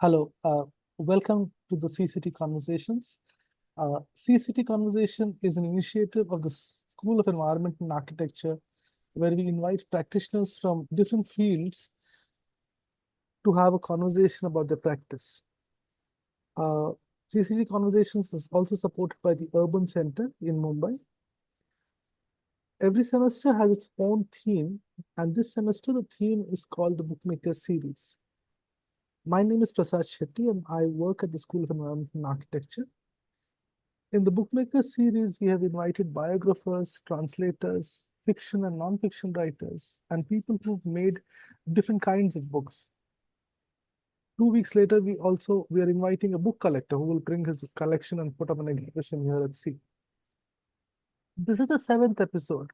Hello, welcome to the CCT Conversations. CCT Conversation is an initiative of the School of Environment and Architecture, where we invite practitioners from different fields to have a conversation about their practice. CCT Conversations is also supported by the Urban Centre in Mumbai. Every semester has its own theme, and this semester the theme is called the Bookmakers series. My name is Prasad and I work at the School of Environment and Architecture. In the Bookmakers series, we have invited biographers, translators, fiction and non-fiction writers, and people who've made different kinds of books. 2 weeks later, we are inviting a book collector who will bring his collection and put up an exhibition here at sea. This is the 7th episode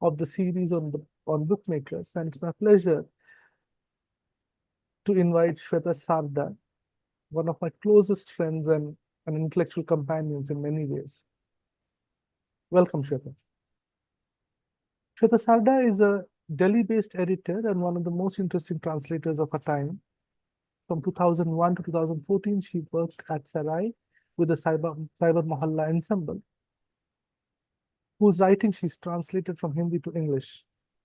of the series on Bookmakers, and it's my pleasure to invite Shveta Sarda, one of my closest friends and intellectual companions in many ways. Welcome, Shveta. Shveta Sarda is a Delhi-based editor and one of the most interesting translators of her time. From 2001 to 2014, she worked at Sarai with the Cyber Mohalla ensemble, whose writing she's translated from Hindi to English.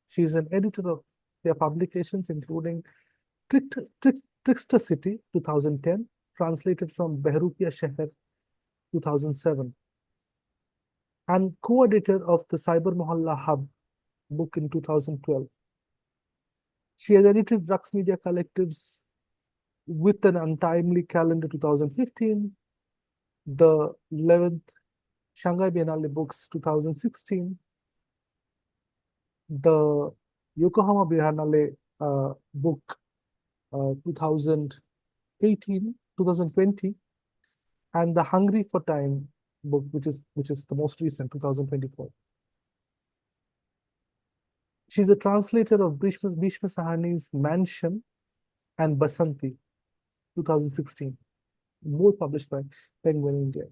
She's an editor of their publications, including Trickster City, 2010, translated from Behrupiya Sheher, 2007, and co-editor of the Cyber Mohalla Hub book in 2012. She has edited Rux Media Collectives with an Untimely Calendar 2015, the 11th Shanghai Biennale Books 2016, the Yokohama Biennale book 2020, and the Hungry for Time book, which is the most recent, 2024. She's a translator of Bhishma Sahani's Mansion and Basanti, 2016, both published by Penguin India.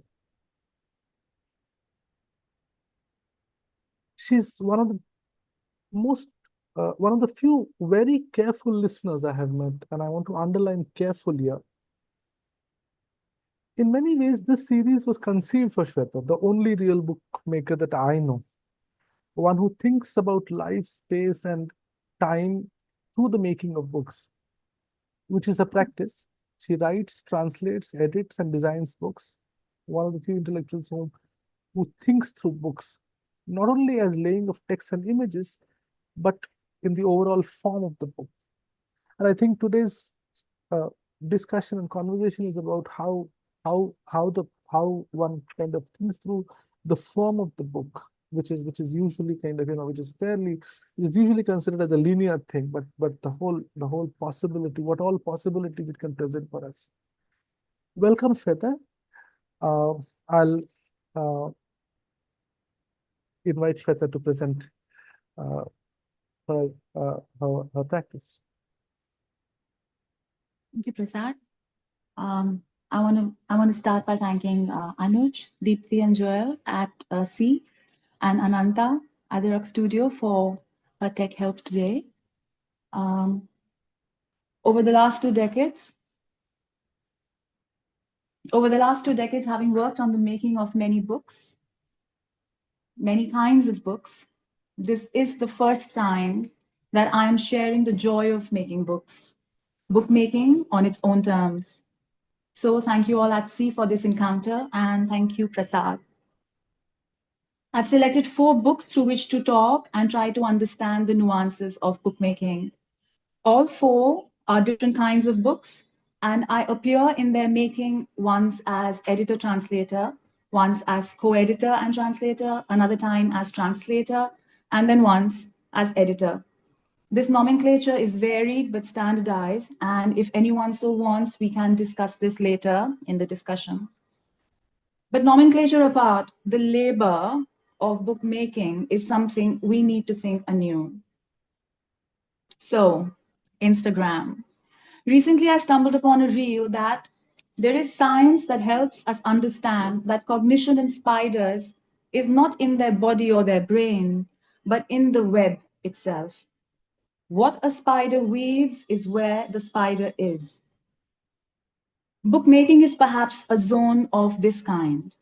She's one of the few very careful listeners I have met, and I want to underline careful here. In many ways, this series was conceived for Shveta, the only real bookmaker that I know, one who thinks about life, space, and time through the making of books, which is a practice. She writes, translates, edits, and designs books. One of the few intellectuals who thinks through books, not only as laying of text and images, but in the overall form of the book. And I think today's discussion and conversation is about how one kind of thinks through the form of the book, which is usually kind of, which is usually considered as a linear thing, but the whole possibility, what all possibilities it can present for us. Welcome, Shveta. I'll invite Shveta to present her practice. Thank you, Prasad. I want to start by thanking Anuj, Deepthi, and Joel at C, and Ananta at the Rock Studio for her tech help today. Over the last two decades, having worked on the making of many books, many kinds of books, this is the first time that I am sharing the joy of making books, bookmaking on its own terms. So thank you all at sea for this encounter, and thank you, Prasad. I've selected 4 books through which to talk and try to understand the nuances of bookmaking. All 4 are different kinds of books, and I appear in their making once as editor-translator, once as co-editor and translator, another time as translator, and then once as editor. This nomenclature is varied but standardized, and if anyone so wants, we can discuss this later in the discussion. But nomenclature apart, the labor of bookmaking is something we need to think anew. So, Instagram. Recently, I stumbled upon a reel that there is science that helps us understand that cognition in spiders is not in their body or their brain, but in the web itself. What a spider weaves is where the spider is. Bookmaking is perhaps a zone of this kind.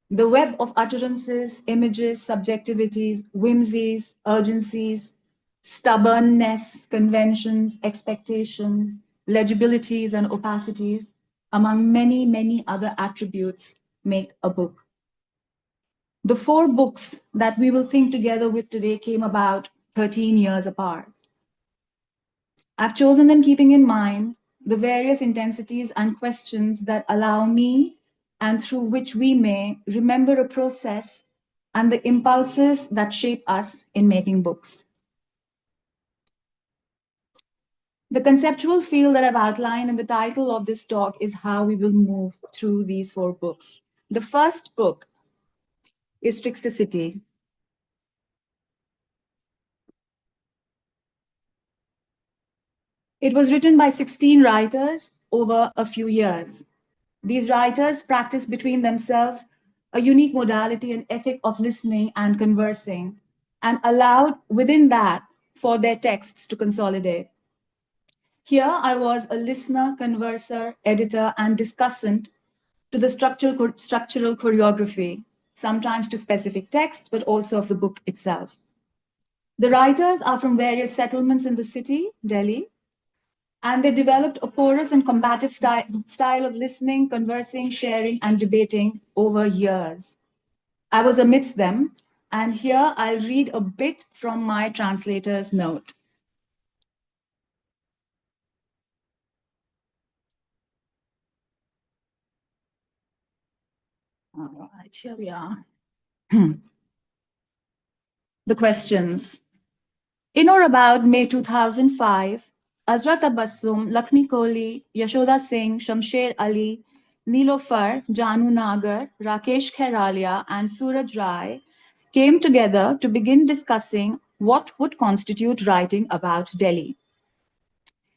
The web of utterances, images, subjectivities, whimsies, urgencies, stubbornness, conventions, expectations, legibilities, and opacities, among many, many other attributes, make a book. The 4 books that we will think together with today came about 13 years apart. I've chosen them keeping in mind the various intensities and questions that allow me and through which we may remember a process and the impulses that shape us in making books. The conceptual field that I've outlined in the title of this talk is how we will move through these 4 books. The first book is Trickster City. It was written by 16 writers over a few years. These writers practice between themselves a unique modality and ethic of listening and conversing, and allowed within that for their texts to consolidate. Here I was a listener, converser, editor, and discussant to the structural choreography, sometimes to specific texts, but also of the book itself. The writers are from various settlements in the city, Delhi, and they developed a porous and combative style of listening, conversing, sharing, and debating over years. I was amidst them, and here I'll read a bit from my translator's note. All right, here we are. The questions. In or about May 2005, Azra Tabassum, Lakshmi Kohli, Yashoda Singh, Shamsher Ali, Nilofar, Janu Nagar, Rakesh Kheralia, and Suraj Rai came together to begin discussing what would constitute writing about Delhi.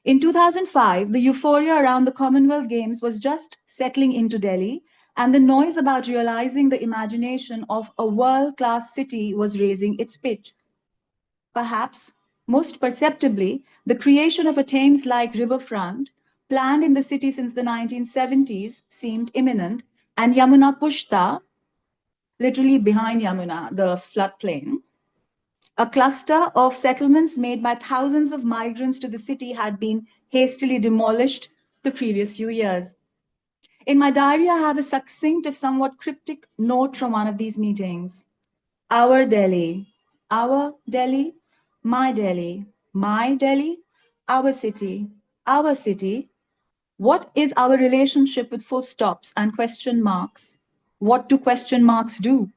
In 2005, the euphoria around the Commonwealth Games was just settling into Delhi, and the noise about realizing the imagination of a world-class city was raising its pitch. Perhaps, most perceptibly, the creation of a Thames-like riverfront, planned in the city since the 1970s, seemed imminent, and Yamuna Pushta, literally behind Yamuna, the floodplain, a cluster of settlements made by thousands of migrants to the city had been hastily demolished the previous few years. In my diary, I have a succinct, if somewhat cryptic, note from one of these meetings. Our Delhi, my Delhi, my Delhi, our city, our city. What is our relationship with full stops and question marks? What do question marks do?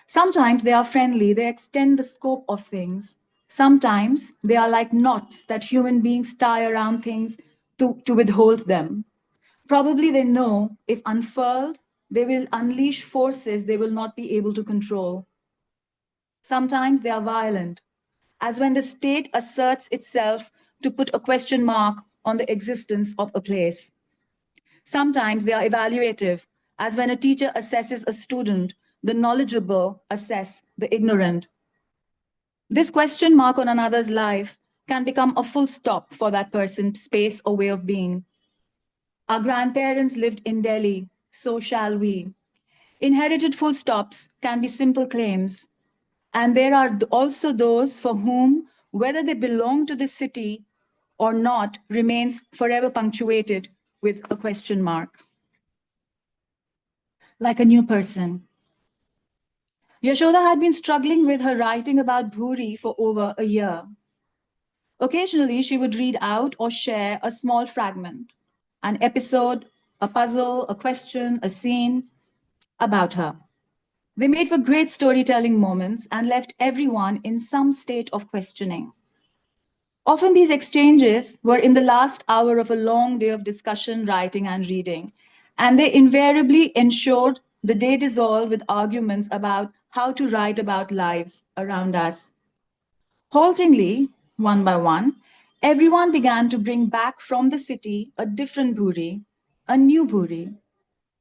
Sometimes they are friendly, they extend the scope of things. Sometimes they are like knots that human beings tie around things to withhold them. Probably they know if unfurled, they will unleash forces they will not be able to control. Sometimes they are violent, as when the state asserts itself to put a question mark on the existence of a place. Sometimes they are evaluative, as when a teacher assesses a student, the knowledgeable assess the ignorant. This question mark on another's life can become a full stop for that person's space or way of being. Our grandparents lived in Delhi, so shall we. Inherited full stops can be simple claims. And there are also those for whom, whether they belong to the city or not, remains forever punctuated with a question mark. Like a new person. Yashoda had been struggling with her writing about Bhuri for over a year. Occasionally, she would read out or share a small fragment, an episode, a puzzle, a question, a scene about her. They made for great storytelling moments and left everyone in some state of questioning. Often these exchanges were in the last hour of a long day of discussion, writing, and reading, and they invariably ensured the day dissolved with arguments about how to write about lives around us. Haltingly, one by one, everyone began to bring back from the city a different Bhuri, a new Bhuri.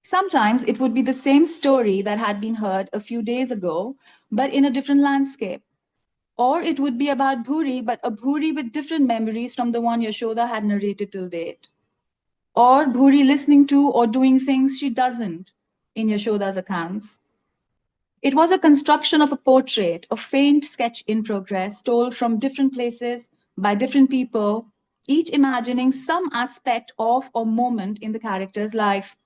Sometimes it would be the same story that had been heard a few days ago, but in a different landscape. Or it would be about Bhuri, but a Bhuri with different memories from the one Yashoda had narrated till date. or Bhuri listening to or doing things she doesn't in Yashoda's accounts. It was a construction of a portrait, a faint sketch in progress, told from different places by different people, each imagining some aspect of or moment in the character's life,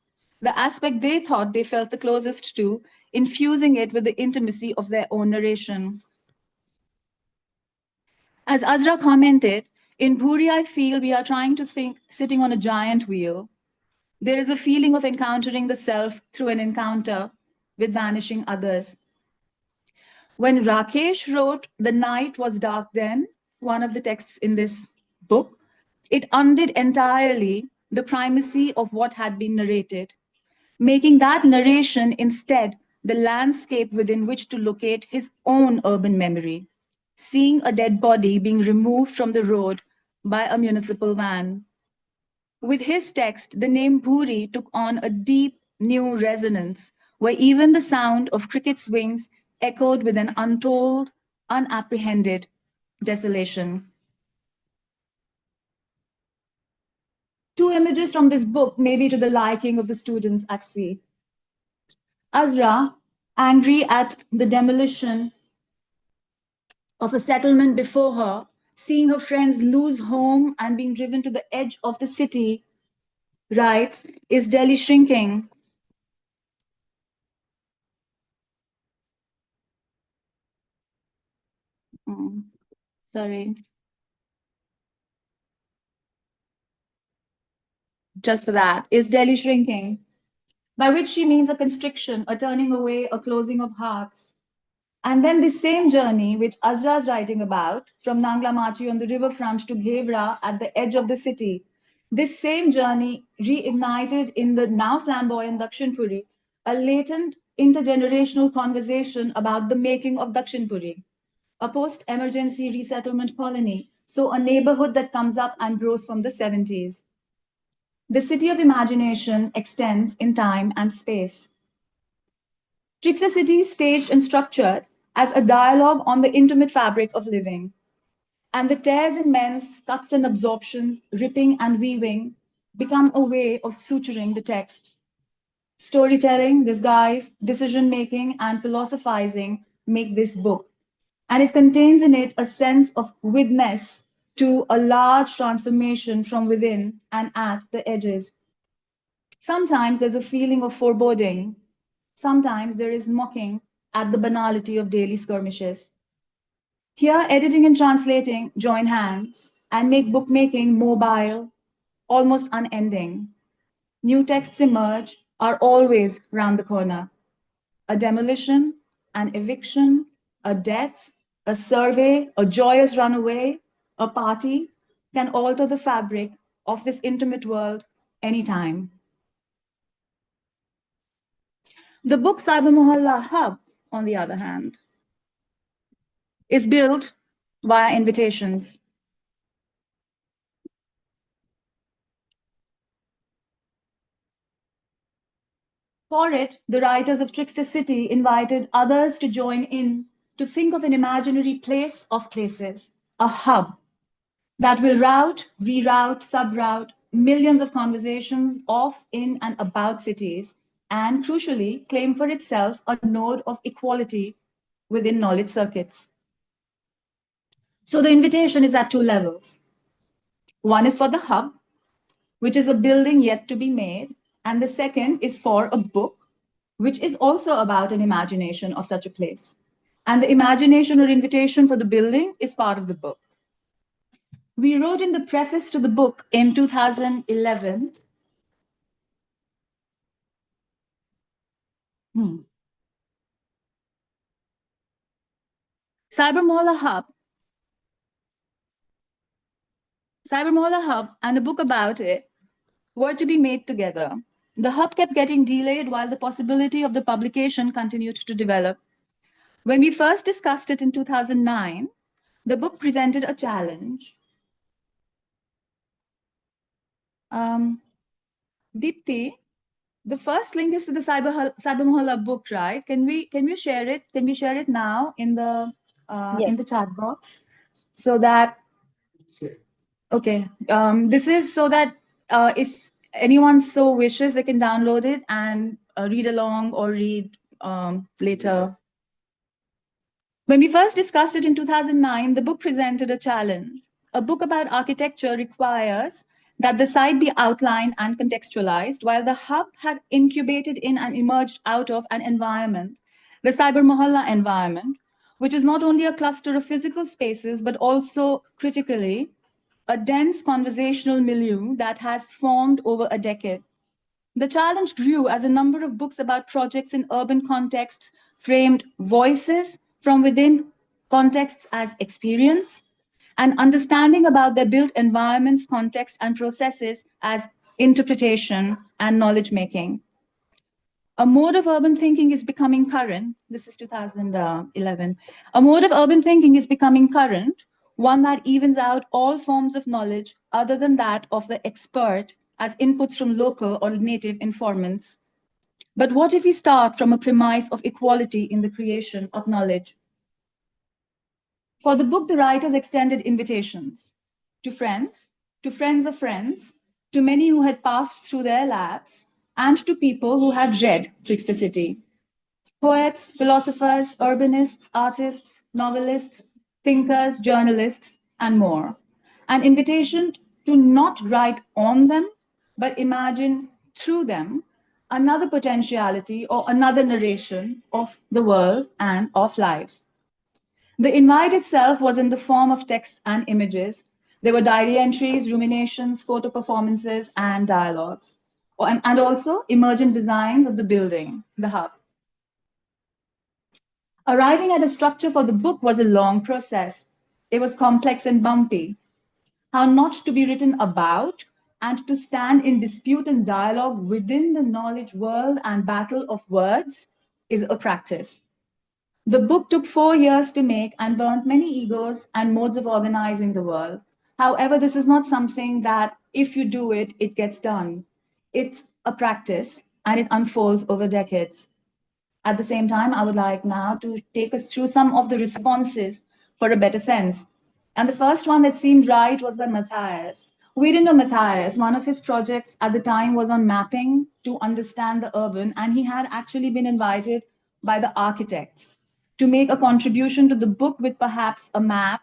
the aspect they thought they felt the closest to, infusing it with the intimacy of their own narration. As Azra commented, in Bhuri, I feel we are trying to think sitting on a giant wheel. There is a feeling of encountering the self through an encounter with vanishing others. When Rakesh wrote The Night Was Dark Then, one of the texts in this book, it undid entirely the primacy of what had been narrated, making that narration instead the landscape within which to locate his own urban memory, seeing a dead body being removed from the road by a municipal van. With his text, the name Bhuri took on a deep new resonance, where even the sound of cricket's wings echoed with an untold, unapprehended desolation. Two images from this book may be to the liking of the students at sea. Azra, angry at the demolition of a settlement before her, seeing her friends lose home and being driven to the edge of the city, writes, "Is Delhi shrinking? Sorry. Just for that. Is Delhi shrinking? By which she means a constriction, a turning away, a closing of hearts. And then this same journey, which Azra is writing about, from Nangla Machi on the riverfront to Ghevra at the edge of the city, this same journey reignited in the now flamboyant Dakshinpuri, a latent intergenerational conversation about the making of Dakshinpuri, a post-emergency resettlement colony, so a neighborhood that comes up and grows from the 70s. The city of imagination extends in time and space. Trickster City is staged and structured as a dialogue on the intimate fabric of living. And the tears in men's cuts and absorptions, ripping and weaving, become a way of suturing the texts. Storytelling, disguise, decision-making, and philosophizing make this book. And it contains in it a sense of witness to a large transformation from within and at the edges. Sometimes there's a feeling of foreboding. Sometimes there is mocking at the banality of daily skirmishes. Here, editing and translating join hands and make bookmaking mobile, almost unending. New texts emerge, are always round the corner. A demolition, an eviction, a death, a survey, a joyous runaway, a party can alter the fabric of this intimate world anytime. The book Cyber Mohalla Hub, on the other hand, is built via invitations. For it, the writers of Trickster City invited others to join in to think of an imaginary place of places, a hub that will route, reroute, subroute millions of conversations of, in, and about cities, and crucially, claim for itself a node of equality within knowledge circuits. So the invitation is at two levels. One is for the hub, which is a building yet to be made, and the second is for a book, which is also about an imagination of such a place. And the imagination or invitation for the building is part of the book. We wrote in the preface to the book in 2011. Cyber Mohalla Hub and a book about it were to be made together. The hub kept getting delayed while the possibility of the publication continued to develop. When we first discussed it in 2009, the book presented a challenge. Deepti, the first link is to the Cyber Mohalla book, right? Can we share it? Can we share it now in the chat box so that? Okay. This is so that if anyone so wishes, they can download it and read along or read later. When we first discussed it in 2009, the book presented a challenge. A book about architecture requires that the site be outlined and contextualized, while the hub had incubated in and emerged out of an environment, the Cyber Mohalla environment, which is not only a cluster of physical spaces, but also critically a dense conversational milieu that has formed over a decade. The challenge grew as a number of books about projects in urban contexts framed voices from within contexts as experience, and understanding about their built environments, context, and processes as interpretation and knowledge making. A mode of urban thinking is becoming current. This is 2011. A mode of urban thinking is becoming current, one that evens out all forms of knowledge other than that of the expert as inputs from local or native informants. But what if we start from a premise of equality in the creation of knowledge? For the book, the writers extended invitations to friends of friends, to many who had passed through their labs, and to people who had read Trickster City. Poets, philosophers, urbanists, artists, novelists, thinkers, journalists, and more. An invitation to not write on them, but imagine through them another potentiality or another narration of the world and of life. The invite itself was in the form of text and images. There were diary entries, ruminations, photo performances, and dialogues. And also emergent designs of the building, the hub. Arriving at a structure for the book was a long process. It was complex and bumpy. How not to be written about and to stand in dispute and dialogue within the knowledge world and battle of words is a practice. The book took 4 years to make and burnt many egos and modes of organizing the world. However, this is not something that if you do it, it gets done. It's a practice and it unfolds over decades. At the same time, I would like now to take us through some of the responses for a better sense. And the first one that seemed right was by Matthias. We didn't know Matthias. One of his projects at the time was on mapping to understand the urban, and he had actually been invited by the architects to make a contribution to the book with perhaps a map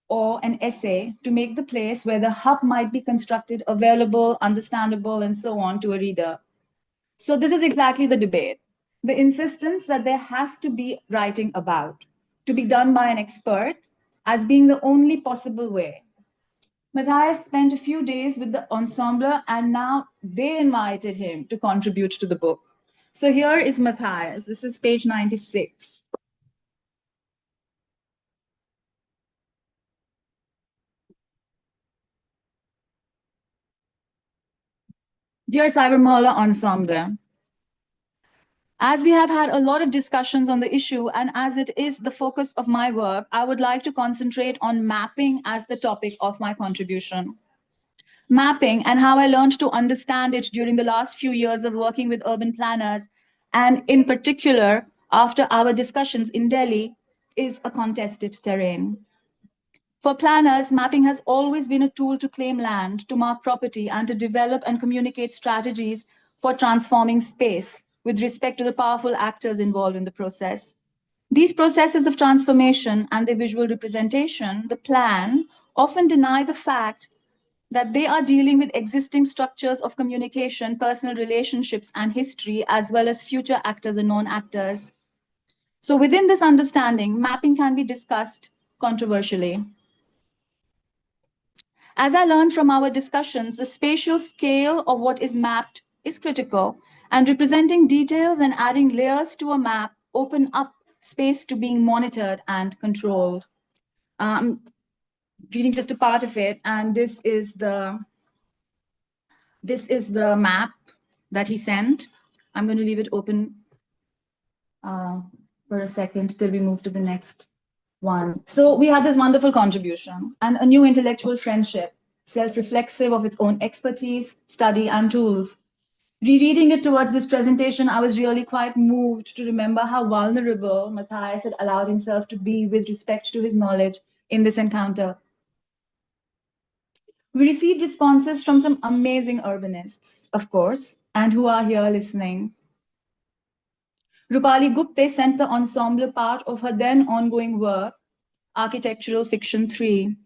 or an essay to make the place where the hub might be constructed available, understandable, and so on to a reader. So this is exactly the debate. The insistence that there has to be writing about, to be done by an expert as being the only possible way. Matthias spent a few days with the ensemble and now they invited him to contribute to the book. So here is Matthias. This is page 96. Dear Cyber Mohalla Ensemble, as we have had a lot of discussions on the issue and as it is the focus of my work, I would like to concentrate on mapping as the topic of my contribution. Mapping and how I learned to understand it during the last few years of working with urban planners, and in particular, after our discussions in Delhi, is a contested terrain. For planners, mapping has always been a tool to claim land, to mark property, and to develop and communicate strategies for transforming space with respect to the powerful actors involved in the process. These processes of transformation and their visual representation, the plan, often deny the fact that they are dealing with existing structures of communication, personal relationships, and history, as well as future actors and non-actors. So within this understanding, mapping can be discussed controversially. As I learned from our discussions, the spatial scale of what is mapped is critical, and representing details and adding layers to a map open up space to being monitored and controlled. Reading just a part of it, and this is the map that he sent. I'm going to leave it open for a second till we move to the next one. So we had this wonderful contribution and a new intellectual friendship, self-reflexive of its own expertise, study, and tools. Rereading it towards this presentation, I was really quite moved to remember how vulnerable Matthias had allowed himself to be with respect to his knowledge in this encounter. We received responses from some amazing urbanists, of course, and who are here listening. Rupali Gupte sent the ensemble part of her then ongoing work, Architectural Fiction 3.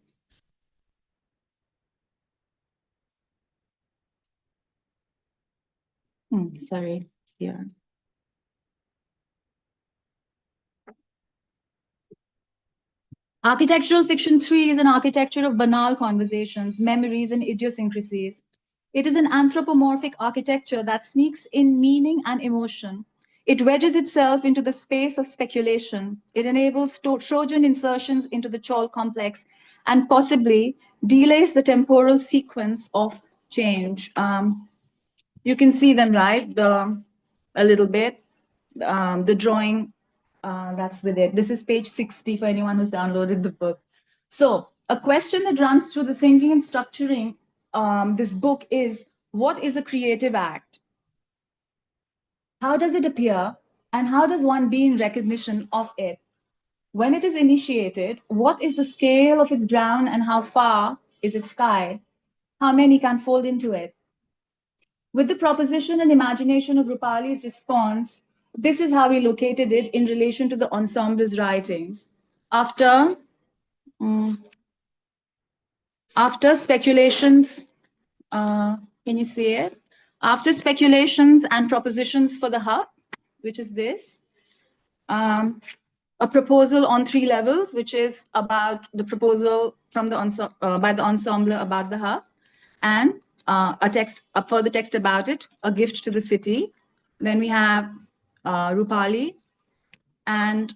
Sorry, it's here. Architectural Fiction 3 is an architecture of banal conversations, memories, and idiosyncrasies. It is an anthropomorphic architecture that sneaks in meaning and emotion. It wedges itself into the space of speculation. It enables Trojan insertions into the Chol complex and possibly delays the temporal sequence of change. You can see them, right? A little bit. The drawing, that's with it. This is page 60 for anyone who's downloaded the book. So a question that runs through the thinking and structuring this book is, what is a creative act? How does it appear? And how does one be in recognition of it? When it is initiated, what is the scale of its ground and how far is its sky? How many can fold into it? With the proposition and imagination of Rupali's response, this is how we located it in relation to the ensemble's writings. After speculations, can you see it? After speculations and propositions for the hub, which is this, a proposal on 3 levels, which is about the proposal from the by the ensemble about the hub, and a further text about it, a gift to the city. Then we have Rupali, and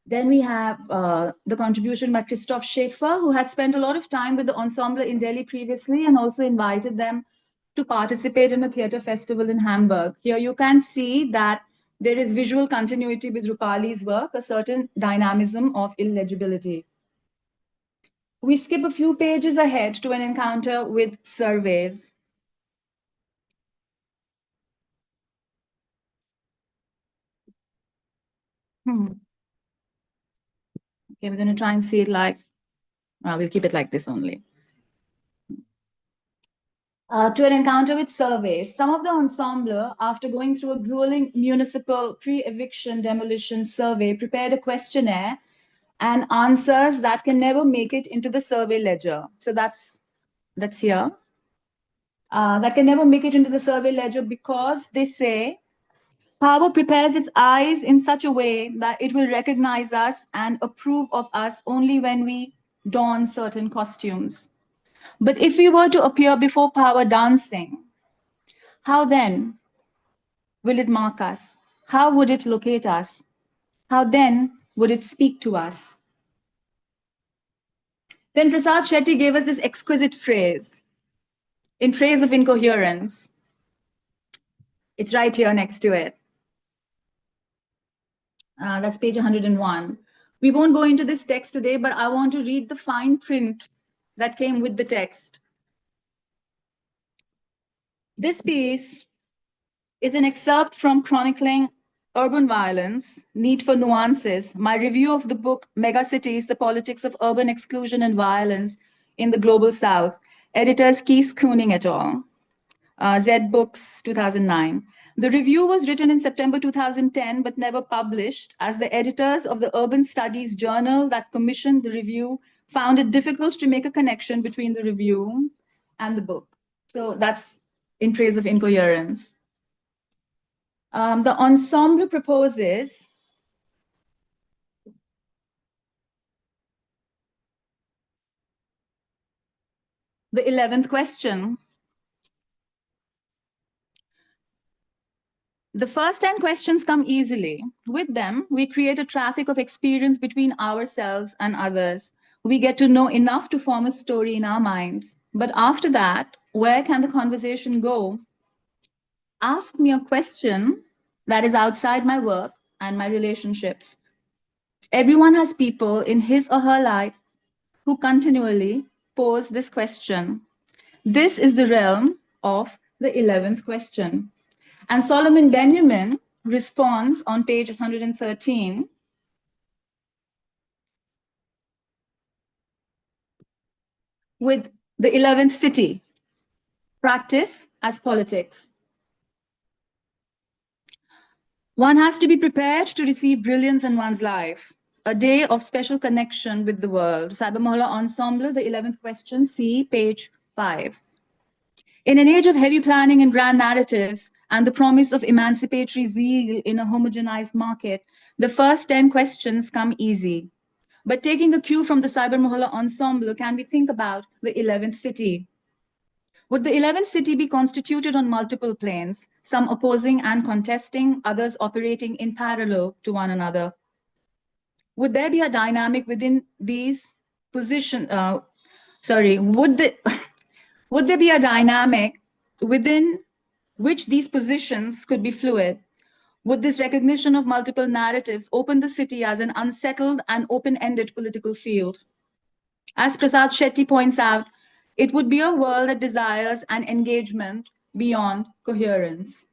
then we have the contribution by Christoph Schaefer, who had spent a lot of time with the ensemble in Delhi previously and also invited them to participate in a theater festival in Hamburg. Here you can see that there is visual continuity with Rupali's work, a certain dynamism of illegibility. We skip a few pages ahead to an encounter with surveys. Okay, we're going to try and see it live. We'll keep it like this only. To an encounter with surveys. Some of the ensemble, after going through a grueling municipal pre-eviction demolition survey, prepared a questionnaire and answers that can never make it into the survey ledger. So that's here. That can never make it into the survey ledger because they say, power prepares its eyes in such a way that it will recognize us and approve of us only when we don certain costumes. But if we were to appear before power dancing, how then will it mark us? How would it locate us? How then would it speak to us? Then Prasad Shetty gave us this exquisite phrase, in praise of incoherence. It's right here next to it. That's page 101. We won't go into this text today, but I want to read the fine print that came with the text. This piece is an excerpt from chronicling urban violence, need for nuances, my review of the book Megacities, The Politics of Urban Exclusion and Violence in the Global South, editors Kees Kooning et al., Z Books, 2009. The review was written in September 2010, but never published, as the editors of the Urban Studies journal that commissioned the review found it difficult to make a connection between the review and the book. So that's in praise of incoherence. The ensemble proposes the 11th question. The first 10 questions come easily. With them, we create a traffic of experience between ourselves and others. We get to know enough to form a story in our minds. But after that, where can the conversation go? Ask me a question that is outside my work and my relationships. Everyone has people in his or her life who continually pose this question. This is the realm of the 11th question. And Solomon Benjamin responds on page 113. with the 11th city, practice as politics. One has to be prepared to receive brilliance in one's life, a day of special connection with the world. Cyber Mohalla Ensemble, the 11th question, see page 5. In an age of heavy planning and grand narratives and the promise of emancipatory zeal in a homogenized market, the first 10 questions come easy. But taking a cue from the Cyber Mohalla Ensemble, can we think about the 11th city? Would the 11th city be constituted on multiple planes, some opposing and contesting, others operating in parallel to one another? Would there be a dynamic within these positions? Would there be a dynamic within which these positions could be fluid? Would this recognition of multiple narratives open the city as an unsettled and open-ended political field? As Prasad Shetty points out, it would be a world that desires an engagement beyond coherence.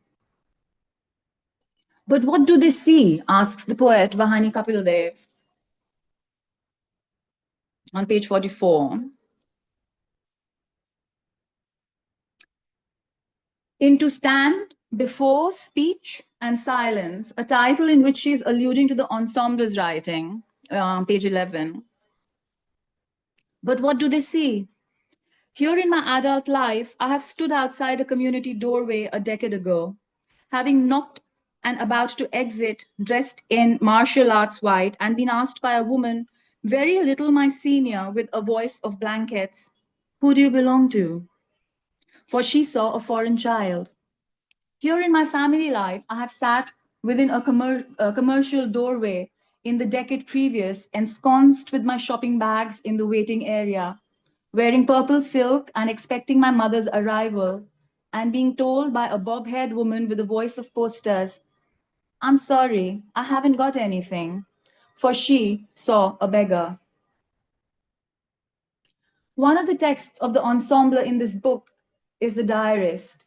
But what do they see, asks the poet Vahani Kapildev on page 44. In To Stand Before Speech and Silence, a title in which she is alluding to the ensemble's writing, page 11. But what do they see? Here in my adult life, I have stood outside a community doorway a decade ago, having knocked and about to exit dressed in martial arts white and been asked by a woman, very little my senior, with a voice of blankets, "Who do you belong to?" For she saw a foreign child. Here in my family life, I have sat within a commercial doorway in the decade previous, ensconced with my shopping bags in the waiting area, wearing purple silk and expecting my mother's arrival, and being told by a bob-haired woman with a voice of posters, "I'm sorry, I haven't got anything," for she saw a beggar. One of the texts of the ensemble in this book is The Diarist.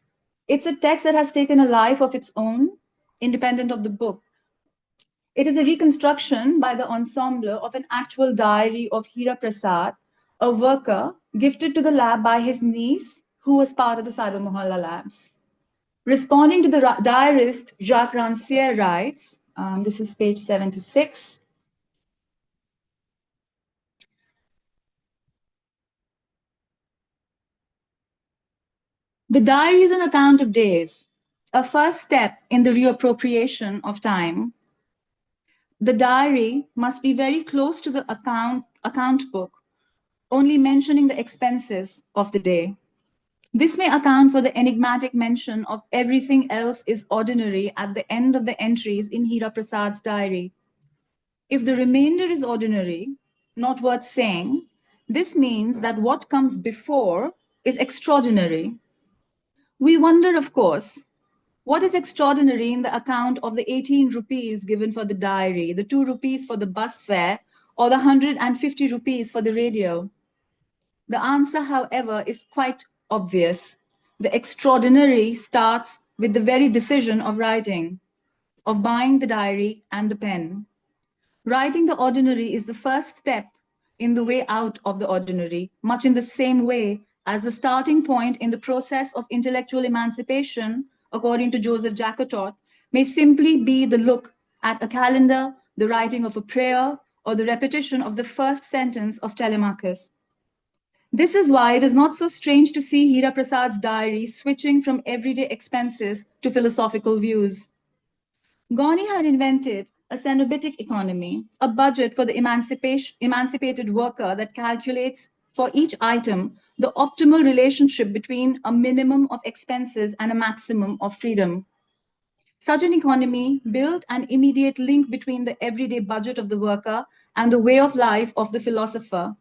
It's a text that has taken a life of its own, independent of the book. It is a reconstruction by the ensemble of an actual diary of Hira Prasad, a worker gifted to the lab by his niece, who was part of the Cyber Mohalla labs. Responding to the diarist, Jacques Rancière writes, this is page 76, the diary is an account of days, a first step in the reappropriation of time. The diary must be very close to the account book, only mentioning the expenses of the day. This may account for the enigmatic mention of everything else is ordinary at the end of the entries in Hira Prasad's diary. If the remainder is ordinary, not worth saying, this means that what comes before is extraordinary. We wonder, of course, what is extraordinary in the account of the 18 rupees given for the diary, the 2 rupees for the bus fare, or the 150 rupees for the radio? The answer, however, is quite obvious. The extraordinary starts with the very decision of writing, of buying the diary and the pen. Writing the ordinary is the first step in the way out of the ordinary, much in the same way as the starting point in the process of intellectual emancipation, according to Joseph Jacotot, may simply be the look at a calendar, the writing of a prayer, or the repetition of the first sentence of Telemachus. This is why it is not so strange to see Hira Prasad's diary switching from everyday expenses to philosophical views. Ghani had invented a cenobitic economy, a budget for the emancipated worker that calculates for each item the optimal relationship between a minimum of expenses and a maximum of freedom. Such an economy built an immediate link between the everyday budget of the worker and the way of life of the philosopher.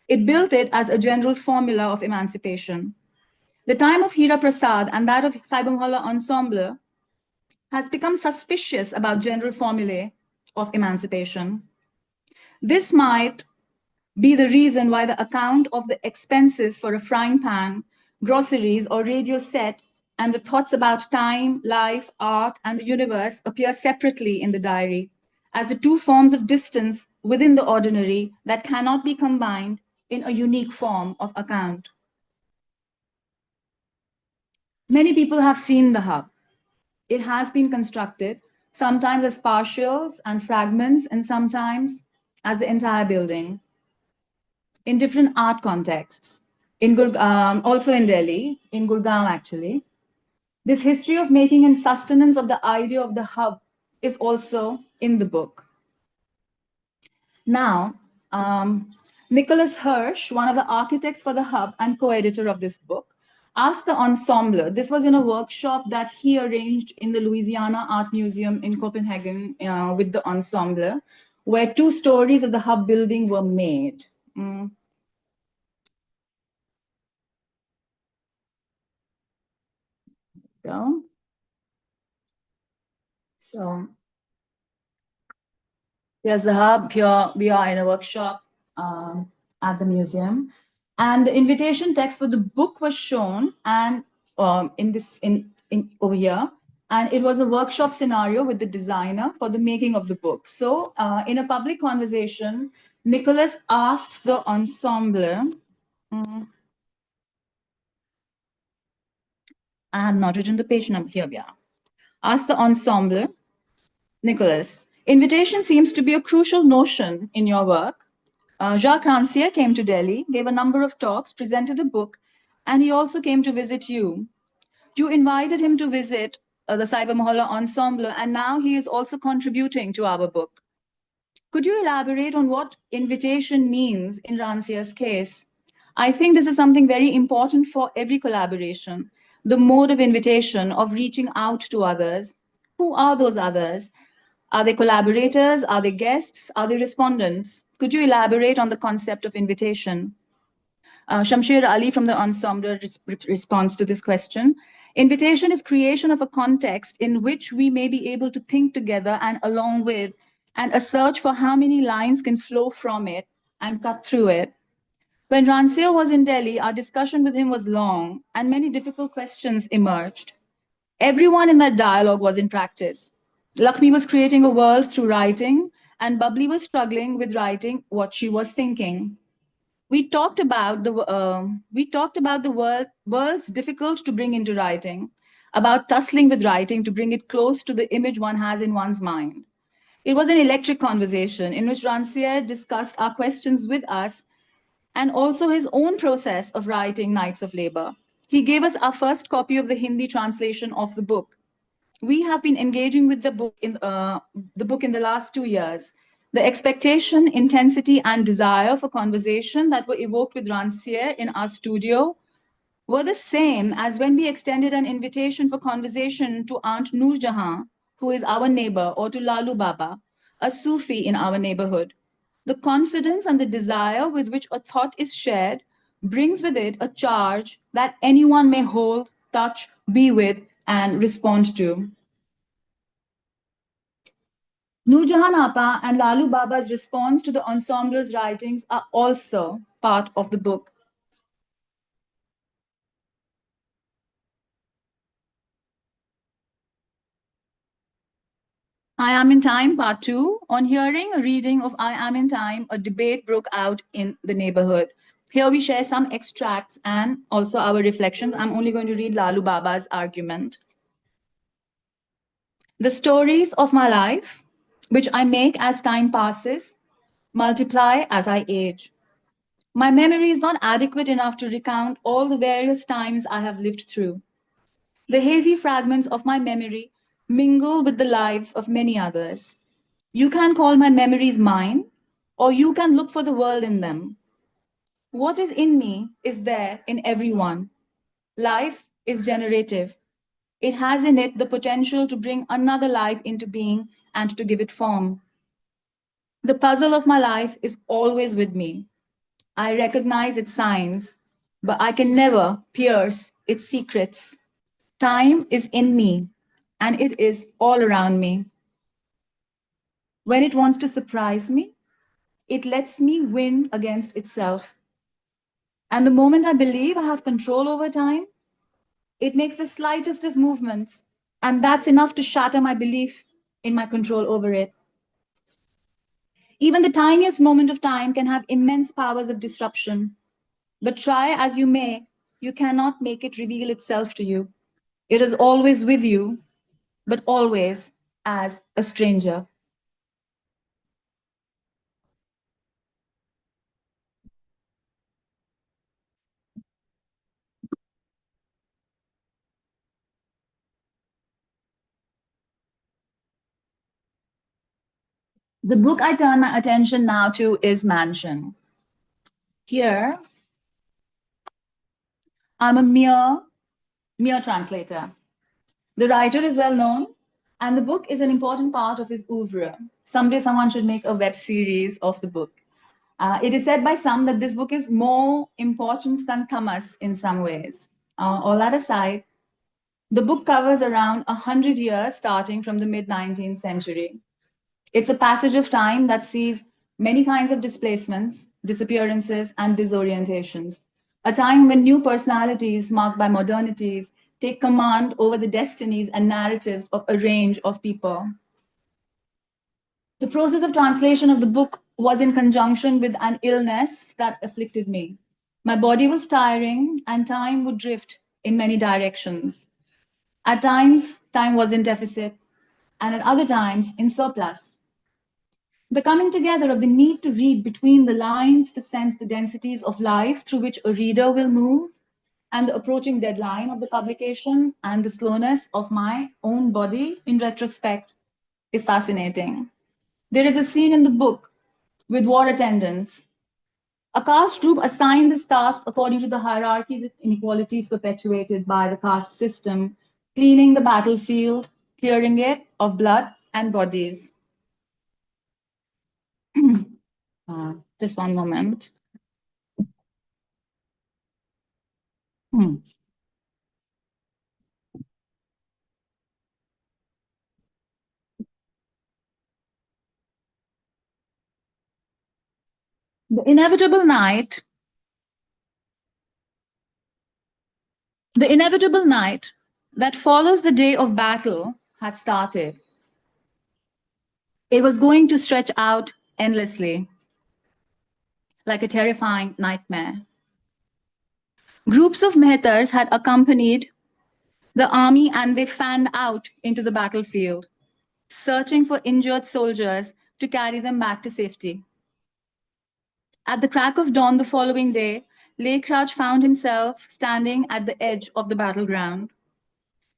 It built it as a general formula of emancipation. The time of Hira Prasad and that of Cyber Mohalla Ensemble has become suspicious about general formulae of emancipation. This might be the reason why the account of the expenses for a frying pan, groceries, or radio set, and the thoughts about time, life, art, and the universe appear separately in the diary, as the two forms of distance within the ordinary that cannot be combined in a unique form of account. Many people have seen the hub. It has been constructed sometimes as partials and fragments, and sometimes as the entire building in different art contexts. Also in Delhi, in Gurgaon actually. This history of making and sustenance of the idea of the hub is also in the book. Now, Nicholas Hirsch, one of the architects for the hub and co-editor of this book, asked the ensemble, this was in a workshop that he arranged in the Louisiana Art Museum in Copenhagen with the ensemble, where 2 stories of the hub building were made. Go. So here's the hub. Here we are in a workshop at the museum, and the invitation text for the book was shown, and in over here, and it was a workshop scenario with the designer for the making of the book. So in a public conversation, Nicholas asked the ensemble. I have not written the page number. Here we are. Asked the ensemble, Nicholas, invitation seems to be a crucial notion in your work. Jacques Rancière came to Delhi, gave a number of talks, presented a book, and he also came to visit you. You invited him to visit the Cyber Mohalla Ensemble, and now he is also contributing to our book. Could you elaborate on what invitation means in Rancière's case? I think this is something very important for every collaboration, the mode of invitation, of reaching out to others. Who are those others? Are they collaborators? Are they guests? Are they respondents? Could you elaborate on the concept of invitation? Shamsher Ali from the ensemble responds to this question. Invitation is creation of a context in which we may be able to think together and along with, and a search for how many lines can flow from it and cut through it. When Rancière was in Delhi, our discussion with him was long and many difficult questions emerged. Everyone in that dialogue was in practice. Lakshmi was creating a world through writing, and Bubbly was struggling with writing what she was thinking. We talked about the world's difficult to bring into writing, about tussling with writing to bring it close to the image one has in one's mind. It was an electric conversation in which Rancière discussed our questions with us and also his own process of writing Nights of Labor. He gave us our first copy of the Hindi translation of the book. We have been engaging with the book in the last 2 years. The expectation, intensity, and desire for conversation that were evoked with Rancière in our studio were the same as when we extended an invitation for conversation to Aunt Noor Jahan, who is our neighbor, or to Lalu Baba, a Sufi in our neighborhood. The confidence and the desire with which a thought is shared brings with it a charge that anyone may hold, touch, be with, and respond to. Noorjahan Appa and Lalu Baba's response to the ensemble's writings are also part of the book. I Am in Time, Part 2. On hearing a reading of I Am in Time, a debate broke out in the neighborhood. Here we share some extracts and also our reflections. I'm only going to read Lalu Baba's argument. The stories of my life, which I make as time passes, multiply as I age. My memory is not adequate enough to recount all the various times I have lived through. The hazy fragments of my memory mingle with the lives of many others. You can call my memories mine, or you can look for the world in them. What is in me is there in everyone. Life is generative. It has in it the potential to bring another life into being and to give it form. The puzzle of my life is always with me. I recognize its signs, but I can never pierce its secrets. Time is in me, and it is all around me. When it wants to surprise me, it lets me win against itself. And the moment I believe I have control over time, it makes the slightest of movements, and that's enough to shatter my belief in my control over it. Even the tiniest moment of time can have immense powers of disruption. But try as you may, you cannot make it reveal itself to you. It is always with you, but always as a stranger. The book I turn my attention now to is Mansion. Here, I'm a mere translator. The writer is well known, and the book is an important part of his oeuvre. Someday, someone should make a web series of the book. It is said by some that this book is more important than Thomas in some ways. All that aside, the book covers around 100 years starting from the mid 19th century. It's a passage of time that sees many kinds of displacements, disappearances, and disorientations. A time when new personalities marked by modernities take command over the destinies and narratives of a range of people. The process of translation of the book was in conjunction with an illness that afflicted me. My body was tiring, and time would drift in many directions. At times, time was in deficit, and at other times, in surplus. The coming together of the need to read between the lines to sense the densities of life through which a reader will move, and the approaching deadline of the publication, and the slowness of my own body in retrospect is fascinating. There is a scene in the book with war attendants. A caste group assigned this task according to the hierarchies and inequalities perpetuated by the caste system, cleaning the battlefield, clearing it of blood and bodies. Just one moment. The inevitable night, the inevitable night that follows the day of battle had started. It was going to stretch out endlessly, like a terrifying nightmare. Groups of mehtars had accompanied the army and they fanned out into the battlefield, searching for injured soldiers to carry them back to safety. At the crack of dawn the following day, Lekhraj found himself standing at the edge of the battleground.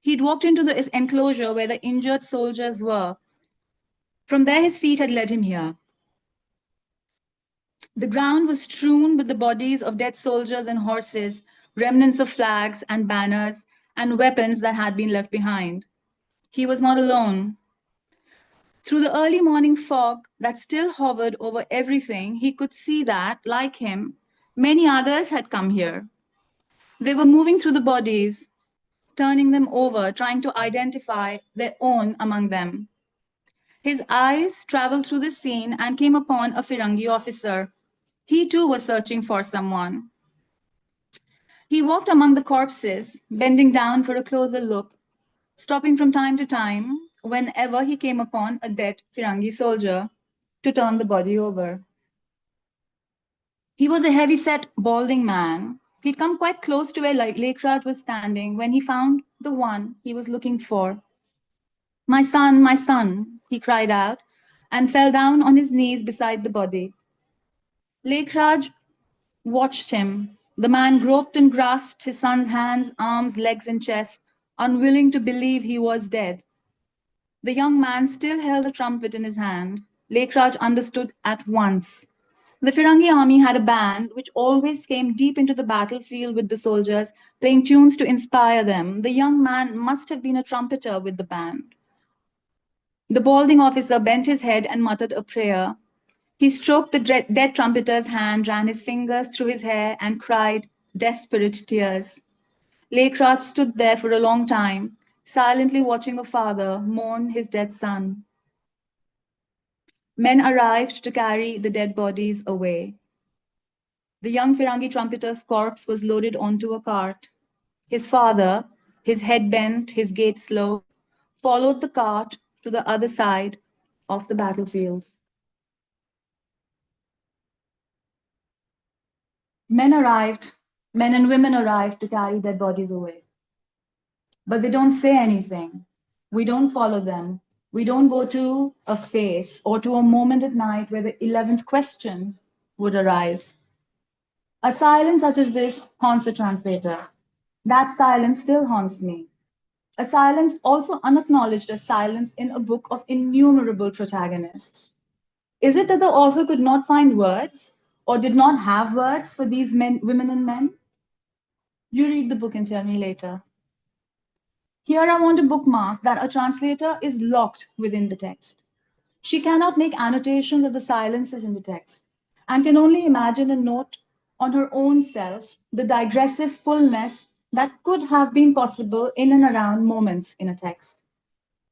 He'd walked into the enclosure where the injured soldiers were. From there, his feet had led him here. The ground was strewn with the bodies of dead soldiers and horses, remnants of flags and banners, and weapons that had been left behind. He was not alone. Through the early morning fog that still hovered over everything, he could see that, like him, many others had come here. They were moving through the bodies, turning them over, trying to identify their own among them. His eyes traveled through the scene and came upon a Firangi officer. He too was searching for someone. He walked among the corpses, bending down for a closer look, stopping from time to time whenever he came upon a dead Firangi soldier to turn the body over. He was a heavy-set, balding man. He'd come quite close to where Lekhraj was standing when he found the one he was looking for. My son, he cried out, and fell down on his knees beside the body. Lekhraj watched him. The man groped and grasped his son's hands, arms, legs, and chest, unwilling to believe he was dead. The young man still held a trumpet in his hand. Lekhraj understood at once. The Firangi army had a band which always came deep into the battlefield with the soldiers, playing tunes to inspire them. The young man must have been a trumpeter with the band. The balding officer bent his head and muttered a prayer. He stroked the dead trumpeter's hand, ran his fingers through his hair, and cried desperate tears. Lekhraj stood there for a long time, silently watching a father mourn his dead son. Men arrived to carry the dead bodies away. The young Firangi trumpeter's corpse was loaded onto a cart. His father, his head bent, his gait slow, followed the cart to the other side of the battlefield. Men and women arrived to carry dead bodies away. But they don't say anything. We don't follow them. We don't go to a face or to a moment at night where the 11th question would arise. A silence such as this haunts the translator. That silence still haunts me. A silence also unacknowledged as silence in a book of innumerable protagonists. Is it that the author could not find words or did not have words for these men, women, and men? You read the book and tell me later. Here I want to bookmark that a translator is locked within the text. She cannot make annotations of the silences in the text and can only imagine and note on her own self the digressive fullness that could have been possible in and around moments in a text.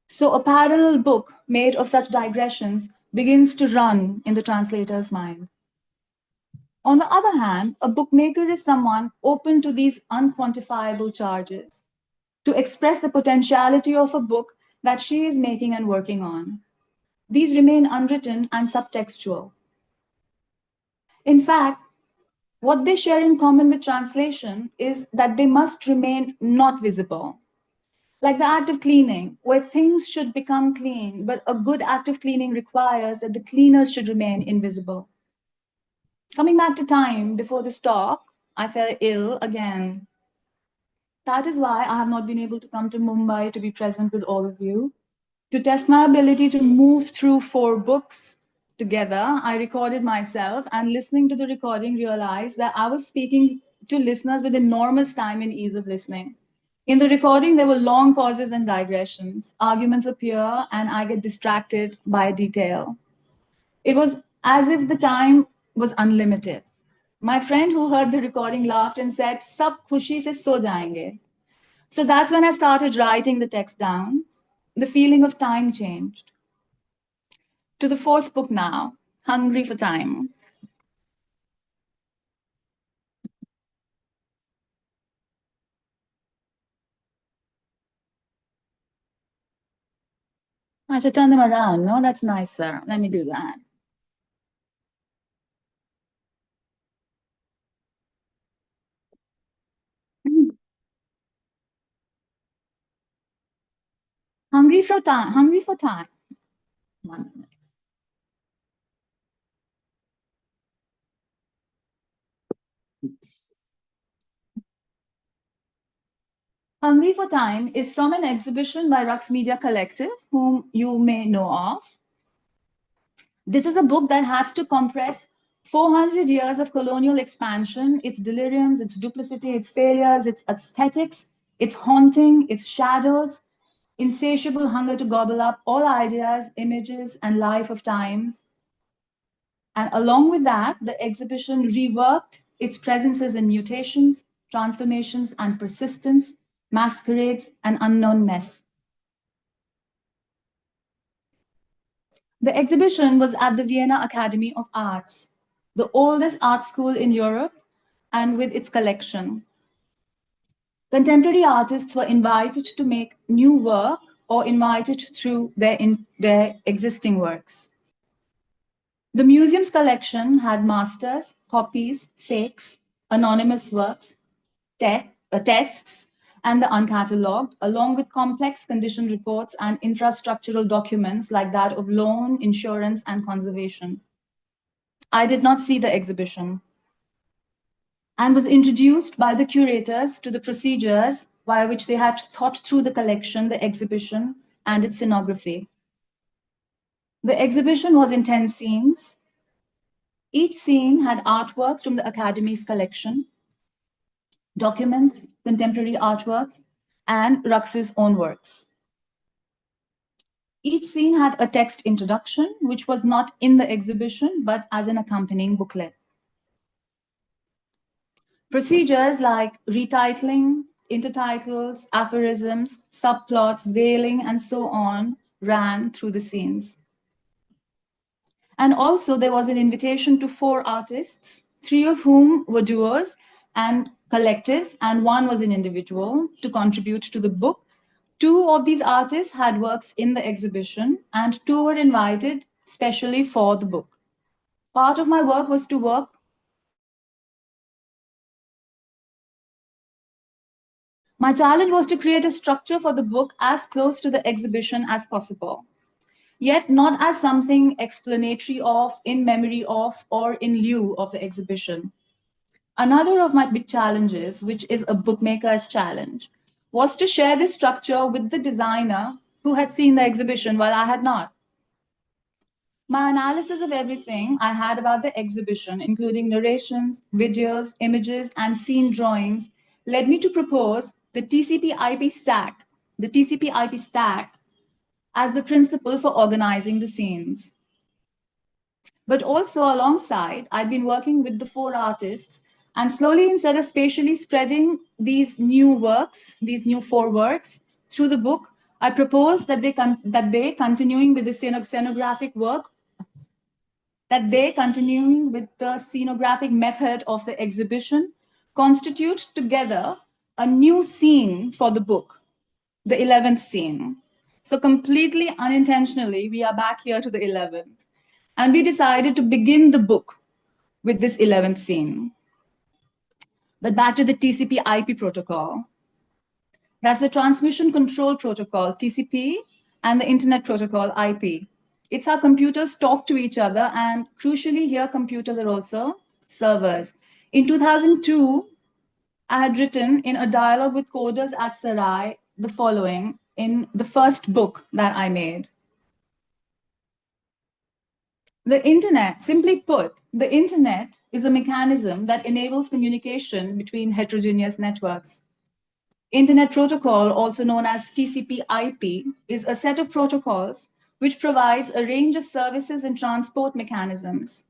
So a parallel book made of such digressions begins to run in the translator's mind. On the other hand, a bookmaker is someone open to these unquantifiable charges, to express the potentiality of a book that she is making and working on. These remain unwritten and subtextual. In fact, what they share in common with translation is that they must remain not visible. Like the act of cleaning, where things should become clean, but a good act of cleaning requires that the cleaners should remain invisible. Coming back to time before this talk, I fell ill again. That is why I have not been able to come to Mumbai to be present with all of you. To test my ability to move through 4 books together, I recorded myself, and listening to the recording, realized that I was speaking to listeners with enormous time and ease of listening. In the recording, there were long pauses and digressions. Arguments appear, and I get distracted by detail. It was as if the time was unlimited. My friend who heard the recording laughed and said, "Sab khushi se so jayenge." So that's when I started writing the text down. The feeling of time changed. To the 4th book now, Hungry for Time. I should turn them around. No, that's nicer. Let me do that. Hungry for time. Hungry for time. 1 minute. Oops. Hungry for Time is from an exhibition by Rux Media Collective, whom you may know of. This is a book that had to compress 400 years of colonial expansion, its deliriums, its duplicity, its failures, its aesthetics, its haunting, its shadows, insatiable hunger to gobble up all ideas, images, and life of times. And along with that, the exhibition reworked its presences and mutations, transformations and persistence, masquerades and unknownness. The exhibition was at the Vienna Academy of Arts, the oldest art school in Europe, and with its collection. Contemporary artists were invited to make new work or invited through their existing works. The museum's collection had masters, copies, fakes, anonymous works, tests, and the uncatalogued, along with complex condition reports and infrastructural documents like that of loan, insurance, and conservation. I did not see the exhibition and was introduced by the curators to the procedures by which they had thought through the collection, the exhibition, and its scenography. The exhibition was in 10 scenes. Each scene had artworks from the Academy's collection, documents, contemporary artworks, and Rux's own works. Each scene had a text introduction, which was not in the exhibition, but as an accompanying booklet. Procedures like retitling, intertitles, aphorisms, subplots, veiling, and so on ran through the scenes. And also there was an invitation to 4 artists, 3 of whom were duos and collectives, and 1 was an individual, to contribute to the book. 2 of these artists had works in the exhibition, and 2 were invited specially for the book. Part of my work was to work My challenge was to create a structure for the book as close to the exhibition as possible, yet not as something explanatory of, in memory of, or in lieu of the exhibition. Another of my big challenges, which is a bookmaker's challenge, was to share this structure with the designer who had seen the exhibition while I had not. My analysis of everything I had about the exhibition, including narrations, videos, images, and scene drawings, led me to propose the TCP/IP stack, as the principle for organizing the scenes. But also alongside, I'd been working with the 4 artists, and slowly, instead of spatially spreading these new 4 works through the book, I proposed that they continuing with the scenographic work, that they, continuing with the scenographic method of the exhibition, constitute together a new scene for the book, the 11th scene. So completely unintentionally, we are back here to the 11th. And we decided to begin the book with this 11th scene. But back to the TCP/IP protocol. That's the Transmission Control Protocol, TCP, and the Internet Protocol, IP. It's how computers talk to each other, and crucially here, computers are also servers. In 2002, I had written in a dialogue with coders at Sarai the following in the first book that I made. The internet, simply put, the internet is a mechanism that enables communication between heterogeneous networks. Internet protocol, also known as TCP/IP, is a set of protocols which provides a range of services and transport mechanisms.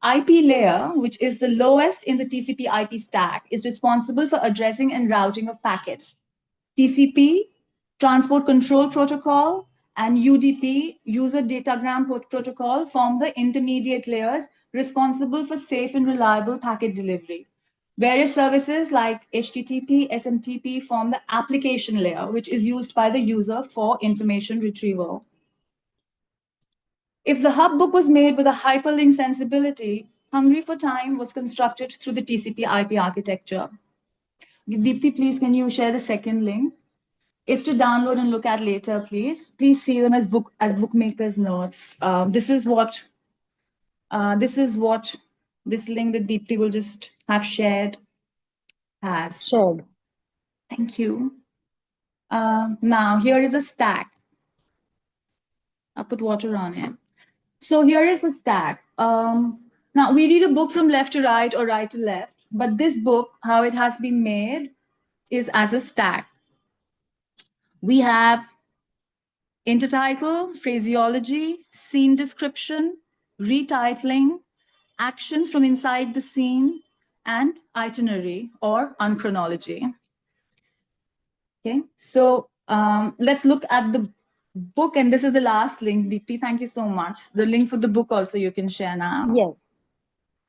IP layer, which is the lowest in the TCP/IP stack, is responsible for addressing and routing of packets. TCP, Transport Control Protocol, and UDP, User Datagram Protocol, form the intermediate layers responsible for safe and reliable packet delivery. Various services like HTTP, SMTP form the application layer, which is used by the user for information retrieval. If the hub book was made with a hyperlink sensibility, Hungry for Time was constructed through the TCP/IP architecture. Deepti, please, can you share the second link? It's to download and look at later, please. Please see them as bookmakers notes. This is what this link that Deepti will just have shared has. Shared. Thank you. Now here is a stack. I'll put water on it. So here is a stack. Now we read a book from left to right or right to left, but this book, how it has been made, is as a stack. We have intertitle, phraseology, scene description, retitling, actions from inside the scene, and itinerary or unchronology. Okay, so let's look at the book, and this is the last link. Deepti, thank you so much. The link for the book also you can share now. Yes.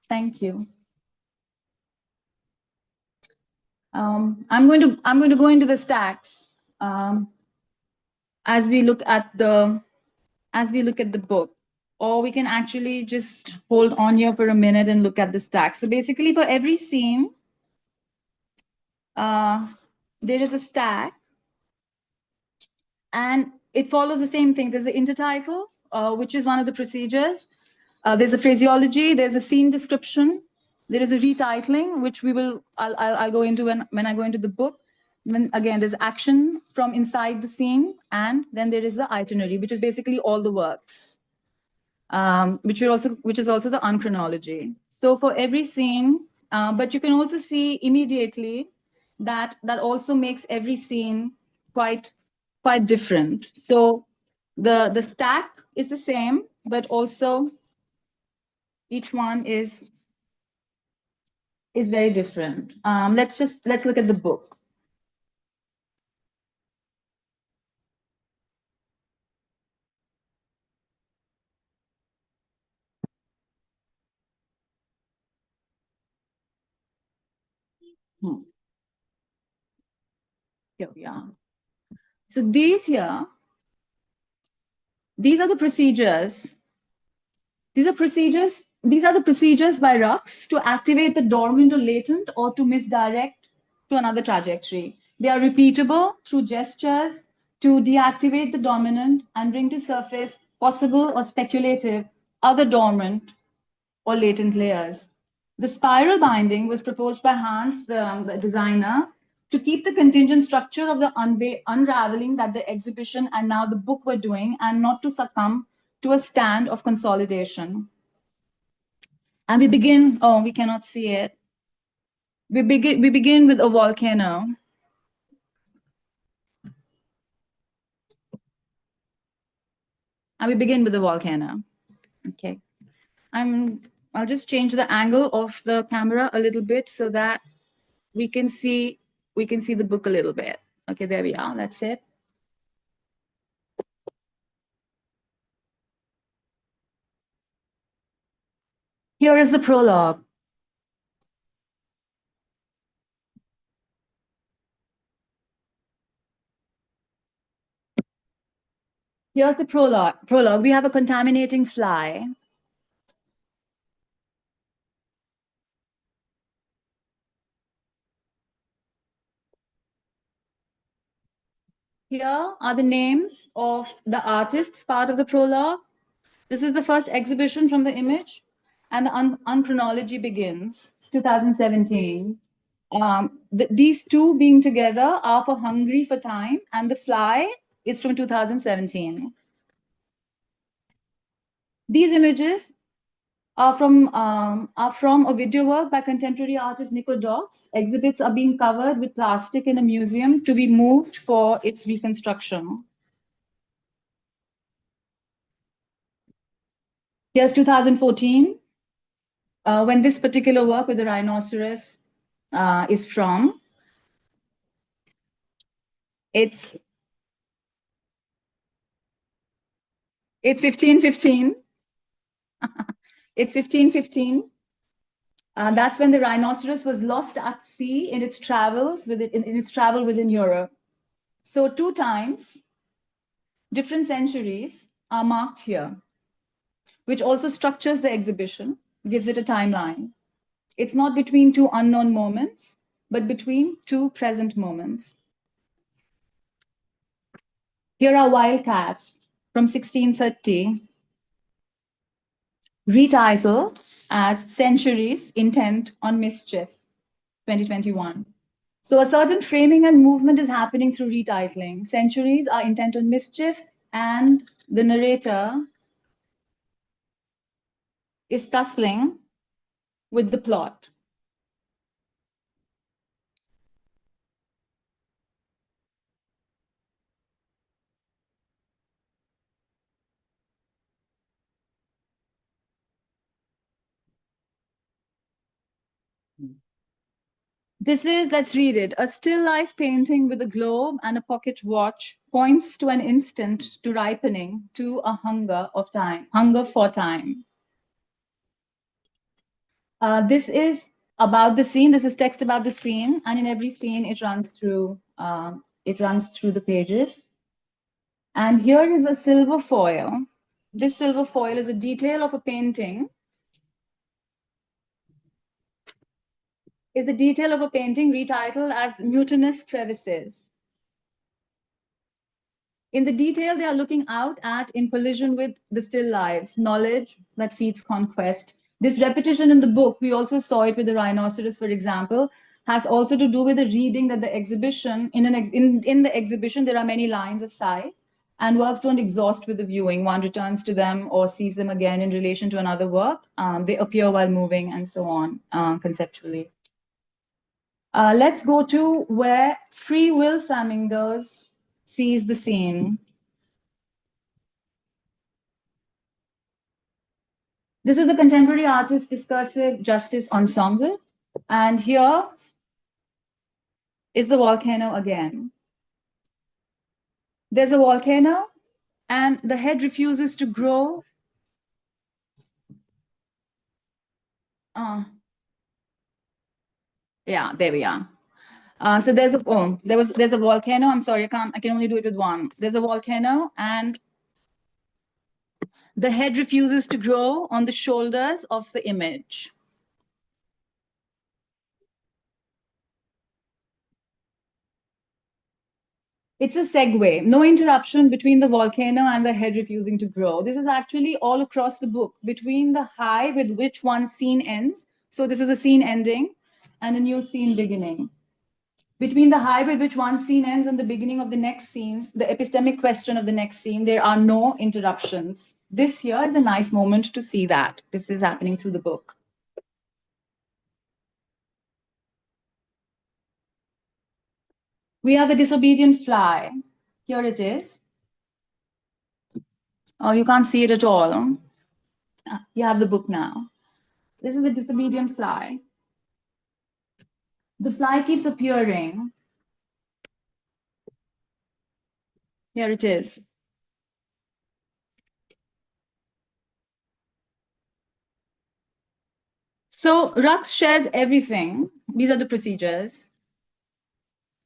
Thank you. I'm going to go into the stacks as we look at the book, or we can actually just hold on here for a minute and look at the stacks. So basically, for every scene, there is a stack, and it follows the same thing. There's the intertitle, which is one of the procedures. There's a phraseology. There's a scene description. There is a retitling, which I'll go into when I go into the book. Again, there's action from inside the scene, and then there is the itinerary, which is basically all the works, which is also the unchronology. So for every scene, but you can also see immediately that also makes every scene quite different. So the stack is the same, but also each one is very different. Let's look at the book. Here we are. So these are the procedures. These are the procedures by Rux to activate the dormant or latent or to misdirect to another trajectory. They are repeatable through gestures to deactivate the dominant and bring to surface possible or speculative other dormant or latent layers. The spiral binding was proposed by Hans, the designer, to keep the contingent structure of the unraveling that the exhibition and now the book were doing, and not to succumb to a stand of consolidation. And we begin, oh, we cannot see it. We begin with a volcano. And we begin with a volcano. Okay. I'll just change the angle of the camera a little bit so that we can see the book a little bit. Okay, there we are. That's it. Here is the prologue. Here's the prologue. We have a contaminating fly. Here are the names of the artists, part of the prologue. This is the first exhibition from the image, and the unchronology begins. It's 2017. These two being together are for Hungry for Time, and the fly is from 2017. These images are from a video work by contemporary artist Nico Dots. Exhibits are being covered with plastic in a museum to be moved for its reconstruction. Here's 2014, when this particular work with the rhinoceros is from. It's 1515. It's 1515. That's when the rhinoceros was lost at sea in its travels in its travel within Europe. So 2 times, different centuries are marked here, which also structures the exhibition, gives it a timeline. It's not between 2 unknown moments, but between 2 present moments. Here are Wildcats from 1630, retitled as Centuries Intent on Mischief, 2021. So a certain framing and movement is happening through retitling. Centuries are intent on mischief, and the narrator is tussling with the plot. This is, let's read it. A still life painting with a globe and a pocket watch points to an instant, to ripening, to a hunger of time, hunger for time. This is about the scene. This is text about the scene, and in every scene it runs through the pages. And here is a silver foil. This silver foil is a detail of a painting. Is a detail of a painting retitled as Mutinous Crevices. In the detail, they are looking out at, in collision with, the still lives, knowledge that feeds conquest. This repetition in the book, we also saw it with the rhinoceros, for example, has also to do with the reading that the exhibition, in the exhibition, there are many lines of sight, and works don't exhaust with the viewing. One returns to them or sees them again in relation to another work. They appear while moving and so on, conceptually. Let's go to where Free Will Flamingos sees the scene. This is the contemporary artist discursive justice ensemble. And here is the volcano again. There's a volcano and the head refuses to grow. Yeah, there we are. So there's a volcano. I'm sorry, I can only do it with one. There's a volcano and the head refuses to grow on the shoulders of the image. It's a segue, no interruption between the volcano and the head refusing to grow. This is actually all across the book, between the high with which one scene ends. So this is a scene ending and a new scene beginning. Between the high with which one scene ends and the beginning of the next scene, the epistemic question of the next scene, there are no interruptions. This here is a nice moment to see that. This is happening through the book. We have a disobedient fly. Here it is. Oh, you can't see it at all. You have the book now. This is a disobedient fly. The fly keeps appearing. Here it is. So Rux shares everything. These are the procedures.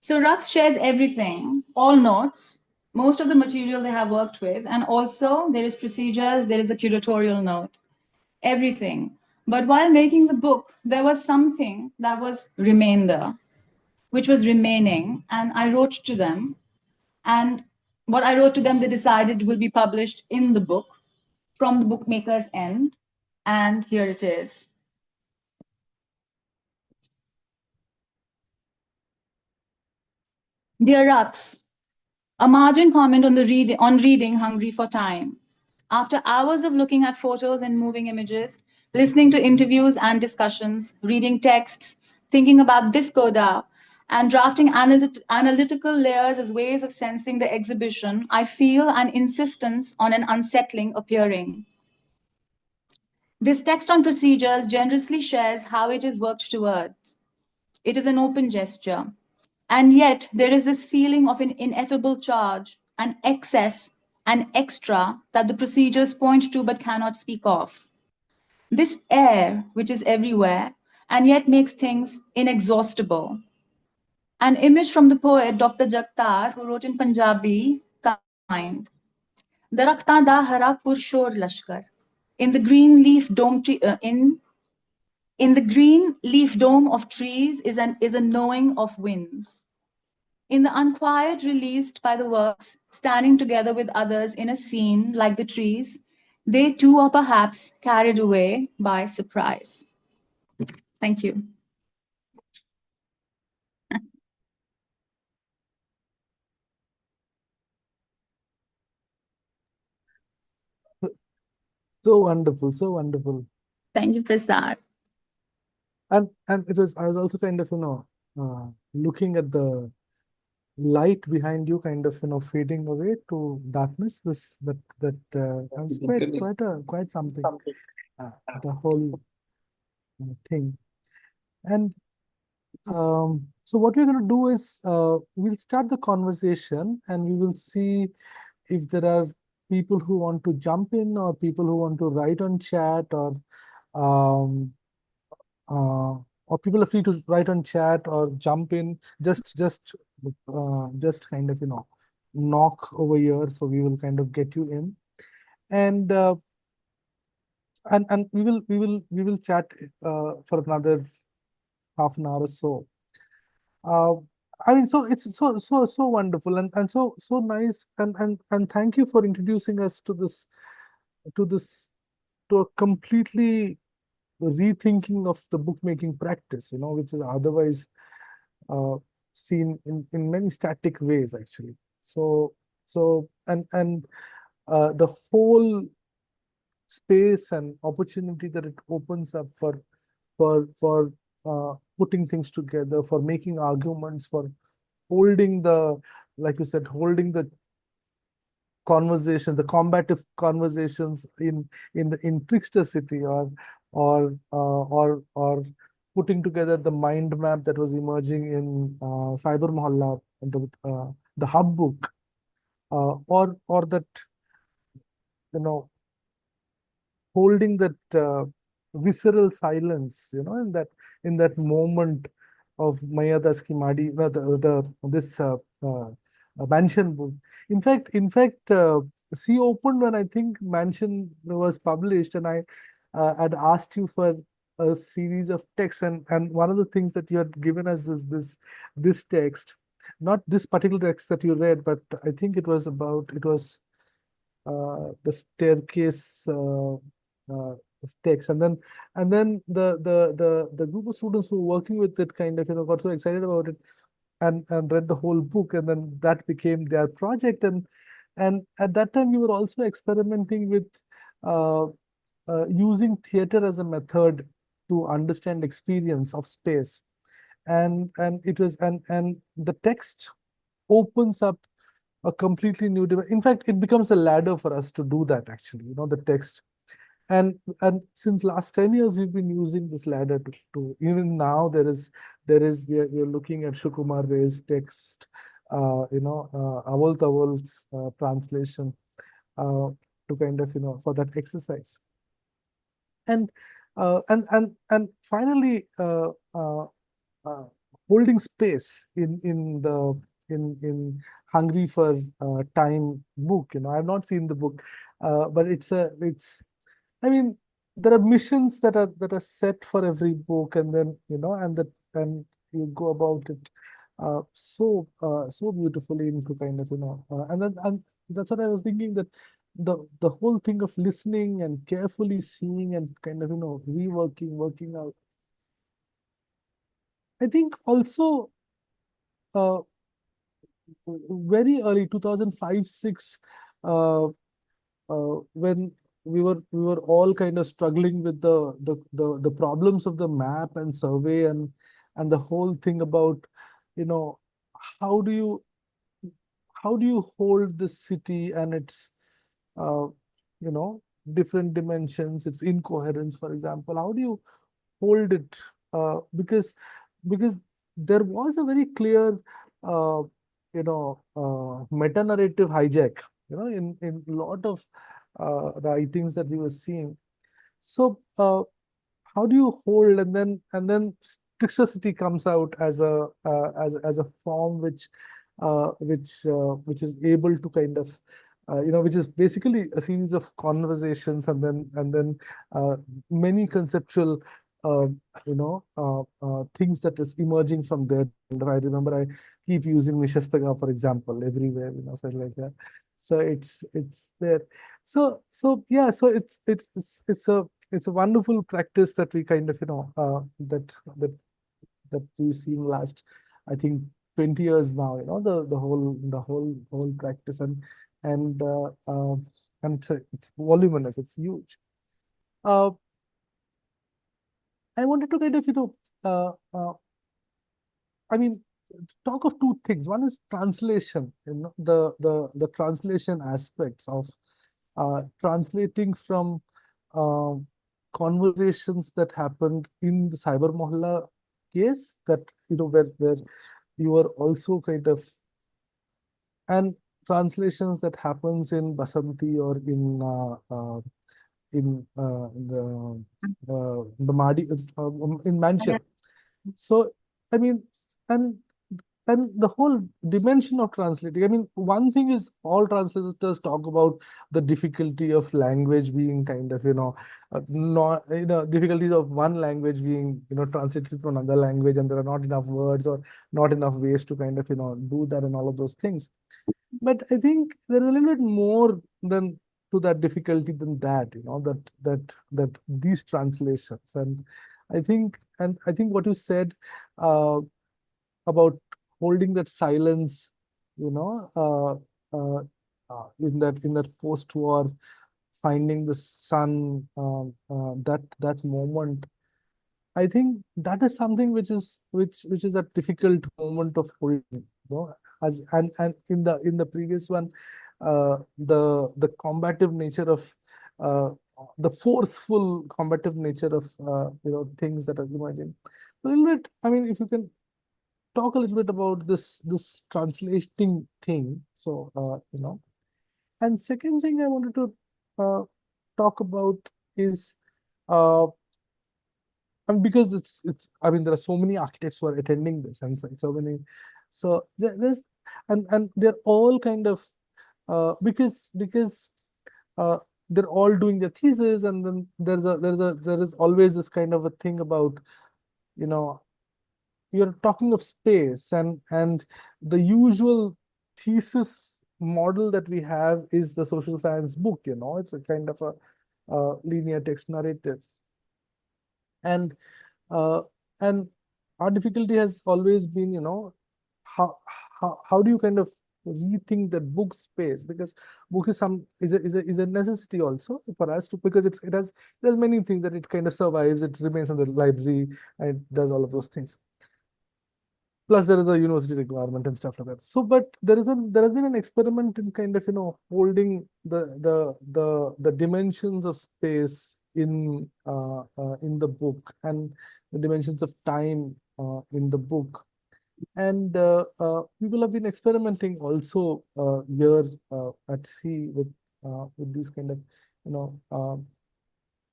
So Rux shares everything, all notes, most of the material they have worked with, and also there is procedures, there is a curatorial note, everything. But while making the book, there was something that was remainder, which was remaining, and I wrote to them. And what I wrote to them, they decided will be published in the book from the bookmaker's end. And here it is. Dear Rux, a margin comment on reading Hungry for Time. After hours of looking at photos and moving images, listening to interviews and discussions, reading texts, thinking about this coda, and drafting analytical layers as ways of sensing the exhibition, I feel an insistence on an unsettling appearing. This text on procedures generously shares how it is worked towards. It is an open gesture. And yet, there is this feeling of an ineffable charge, an excess, an extra that the procedures point to but cannot speak of. This air, which is everywhere, and yet makes things inexhaustible. An image from the poet Dr. Jagtar, who wrote in Punjabi, kind. Daraktan da hara purshor lashkar. In the green leaf dome, in the green leaf dome of trees is a knowing of winds. In the unquiet released by the works, standing together with others in a scene like the trees, they too are perhaps carried away by surprise. Thank you. So wonderful, so wonderful. Thank you, Prasad. And it was, I was also kind of, looking at the light behind you kind of, fading away to darkness. Was quite something, the whole thing. And so what we're going to do is we'll start the conversation and we will see if there are people who want to jump in or people who want to write on chat um, or people are free to write on chat or jump in. Just kind of knock over here, so we will kind of get you in, and we will chat for another half an hour or so. I mean, so it's so wonderful and so nice, and thank you for introducing us to to this to a completely rethinking of the bookmaking practice, which is otherwise seen in many static ways, actually. And the whole space and opportunity that it opens up for putting things together, for making arguments, for holding like you said, holding the conversation, the combative conversations in Trickster City, or putting together the mind map that was emerging in Cyber Mohalla, the hub book, or that you know holding that visceral silence, in that moment of Mayada's Kimadi, this Mansion book. In fact, Sea opened when I think Mansion was published, and I had asked you for a series of texts, and one of the things that you had given us is this text, not this particular text that you read, but I think it was the staircase text, and then the group of students who were working with it kind of got so excited about it and read the whole book, and then that became their project. And at that time, we were also experimenting with uh, using theater as a method to understand experience of space, and it was and the text opens up a completely new in fact, it becomes a ladder for us to do that, actually, the text. And since last 10 years, we've been using this ladder to even now we are looking at Shukumar Ray's text, Awal Tawal's translation, to kind of, for that exercise. And finally, holding space in Hungry for Time book. I've not seen the book, but it's. I mean, there are missions that are set for every book, and then and you go about it so beautifully into kind of and that's what I was thinking, that the whole thing of listening and carefully seeing and kind of working out. I think also uh, very early 2005-6, when we were all kind of struggling with the problems of the map and survey, and the whole thing about you know how do you hold this city and its uh, you know different dimensions, its incoherence, for example. How do you hold it, because there was a very clear uh, meta narrative hijack, in a lot of writings that we were seeing. So how do you hold, and then Trickster comes out as a form which is able to kind of which is basically a series of conversations, and then many conceptual uh, things that is emerging from there. And I remember I keep using Nishastaga, for example, everywhere, so like that. So it's there. So yeah, so it's a wonderful practice that we kind of that we've seen last, I think, 20 years now. The whole practice, and it's voluminous. It's huge. Uh, I wanted to kind of I mean, talk of two things. One is translation. The translation aspects of translating from uh, conversations that happened in the Cyber Mohalla case, that where you are also kind of, and translations that happens in Basanti or in the Madi in Mansion. So I mean, and the whole dimension of translating. I mean, one thing is all translators talk about the difficulty of language being kind of not difficulties of one language being translated to another language, and there are not enough words or not enough ways to kind of do that and all of those things. But I think there is a little bit more than to that difficulty than that, that these translations. And I think what you said uh, about holding that silence, you know, in that post-war, finding the sun, that moment. I think that is something which is a difficult moment of holding, as and in the previous one, the combative nature of uh, the forceful combative nature of things that are emerging. A little bit. I mean, if you can talk a little bit about this translating thing. So and second thing I wanted to uh, talk about is uh, and because it's I mean, there are so many architects who are attending this, and so many, so there's and they're all kind of because uh, they're all doing their thesis, and then there is always this kind of a thing about you know you're talking of space, and the usual thesis model that we have is the social science book. It's a kind of a linear text narrative, and uh, and our difficulty has always been, how how do you kind of rethink that book space, because book is a necessity also for us to, because it has many things that it kind of survives, it remains in the library, and it does all of those things. Plus there is a university requirement and stuff like that. So, but there has been an experiment in kind of, holding the dimensions of space in the book, and the dimensions of time in the book. And people have been experimenting also here at sea with these kind of, you know,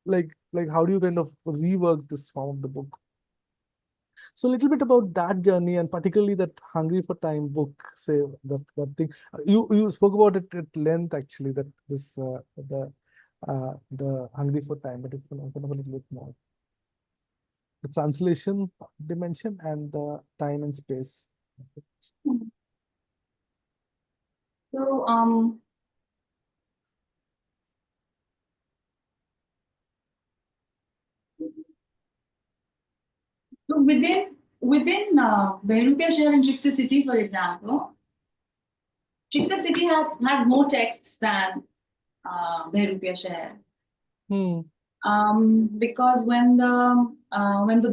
like how do you kind of rework this form of the book? So a little bit about that journey, and particularly that Hungry for Time book, say that thing. You spoke about it at length, actually, that this the Hungry for Time, but it can open up a little bit more. The translation dimension and the time and space. So, so within Behrupiya Share and Trickster City, for example, Trickster City has more texts than Behrupiya Share. Because when the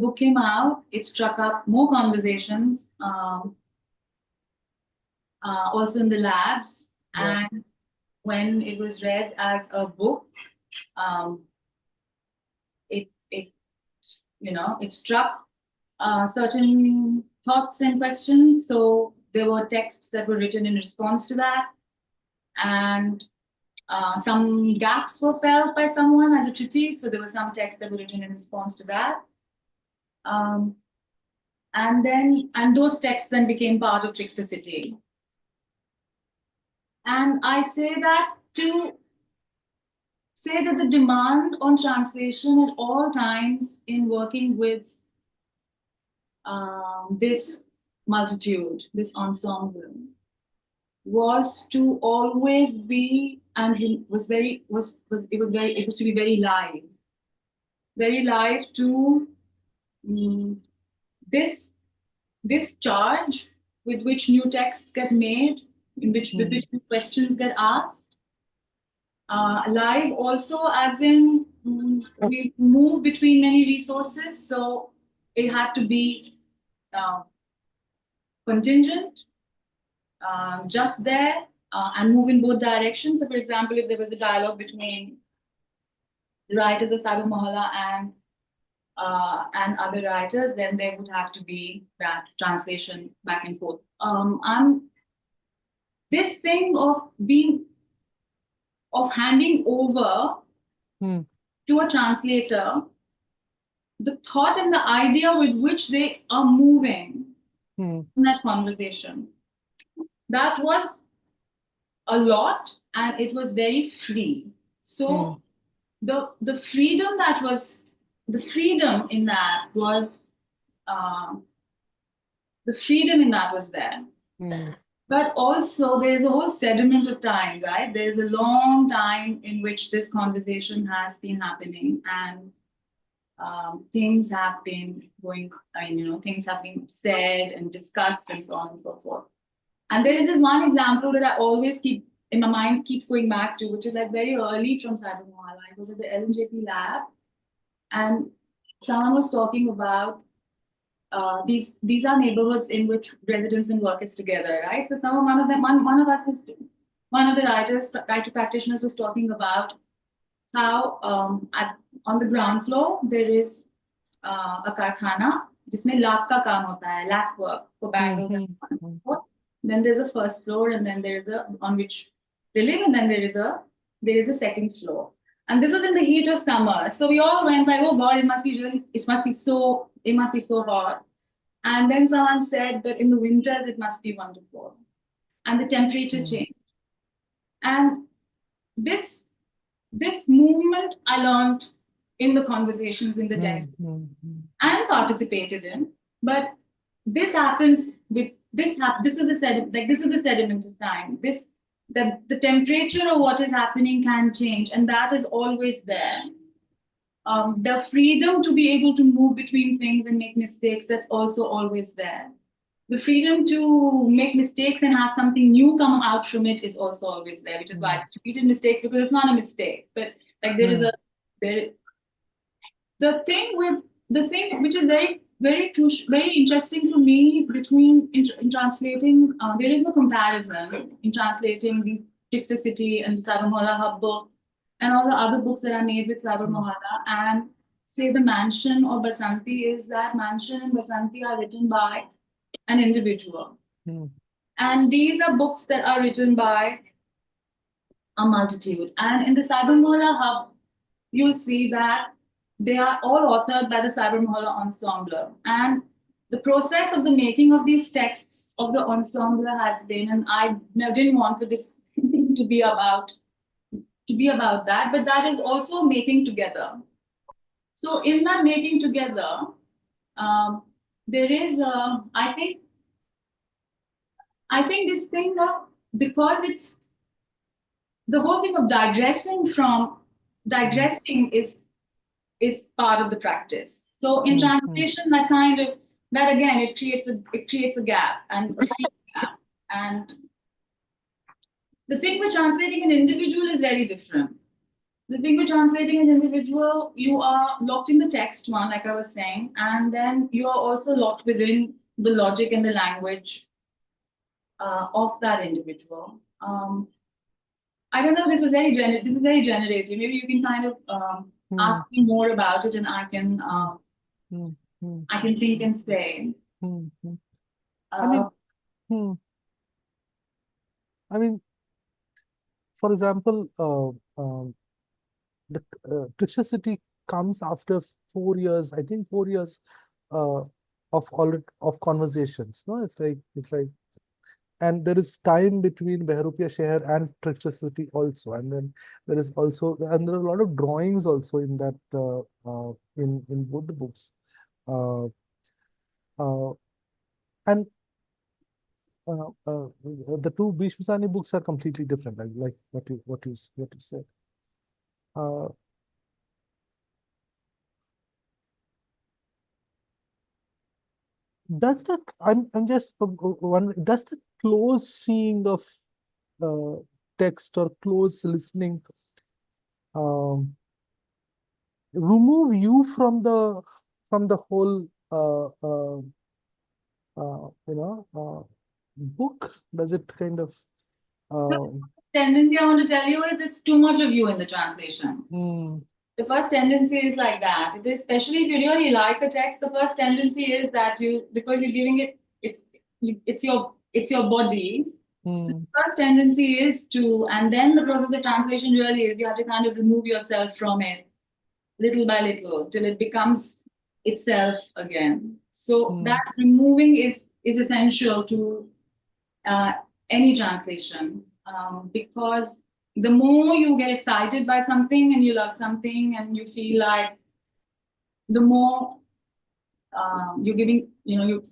book came out, it struck up more conversations, also in the labs, Yeah. and when it was read as a book, it it struck certain thoughts and questions. So there were texts that were written in response to that, and some gaps were felt by someone as a critique. So there were some texts that were written in response to that. And those texts then became part of Trickster City. And I say that to say that the demand on translation at all times in working with this multitude, this ensemble, was to always be, and it was to be very live to this charge with which new texts get made, with which new questions get asked. Live also, as in we move between many resources, so it had to be contingent, just there, and move in both directions. So, for example, if there was a dialogue between the writers of Sagar Mohalla and other writers, then there would have to be that translation back and forth. This thing of handing over to a translator the thought and the idea with which they are moving in that conversation, that was a lot, and it was very free. So the freedom in that was there. But also there's a whole sediment of time, right? There's a long time in which this conversation has been happening, and things have been going, things have been said and discussed and so on and so forth. And there is this one example that I always keep in my mind, keeps going back to, which is like very early from Sagar Mohalla. I was at the LNJP lab, and someone was talking about these are neighborhoods in which residents and workers together, right? So one of the writer practitioners was talking about how on the ground floor there is a karkhana जिसमें लाख का काम होता है, lac work for bangles. Then there's a first floor, and then there's on which they live, and then there is a second floor. And this was in the heat of summer, so we all went like, oh God, it must be so hot. And then someone said, but in the winters it must be wonderful, and the temperature changed. And this movement I learned in the conversations in the text and participated in, but this happens with this. This is the this is the sediment of time. The temperature of what is happening can change, and that is always there. The freedom to be able to move between things and make mistakes, that's also always there. The freedom to make mistakes and have something new come out from it is also always there, which is why I just repeated mistakes, because it's not a mistake, but like there is a there the thing which is very crucial, very interesting to me between in translating, there is no comparison in translating the Trickster City and the Sabamola Hub book and all the other books that are made with Sabamola and say the Mansion or Basanti, is that Mansion and Basanti are written by an individual. And these are books that are written by a multitude. And in the Sabamola Hub, you'll see that they are all authored by the Sabamola Ensemble. And the process of the making of these texts of the ensemble has been, and I didn't want for this to be about that, but that is also making together. So in that making together, there is I think this thing of, because it's the whole thing of digressing is part of the practice. So in translation, that again, it creates a gap and and the thing with translating an individual is very different. The thing with translating an individual, you are locked in the text one, like I was saying, and then you are also locked within the logic and the language of that individual. I don't know. This is very generative. Maybe you can kind of ask me more about it, and I can think and say. I mean, for example, the Trickster City comes after 4 years. I think 4 years of conversations. No, it's like. And there is time between Behrupiya Sheher and Trickster City also, and then there is also, and there are a lot of drawings also in that in both the books, and the two Bhishmasani books are completely different, like what you said. Does that I'm just wondering, does the close seeing of text or close listening remove you from the whole book? Does it kind of tendency I want to tell you is there's too much of you in the translation. The first tendency is like that. It is, especially if you really like a text, the first tendency is that because you're giving it, it's your body. The first tendency is to, and then the process of the translation really is you have to kind of remove yourself from it little by little till it becomes itself again. So that removing is essential to any translation, because the more you get excited by something and you love something and you feel like, the more you're giving, you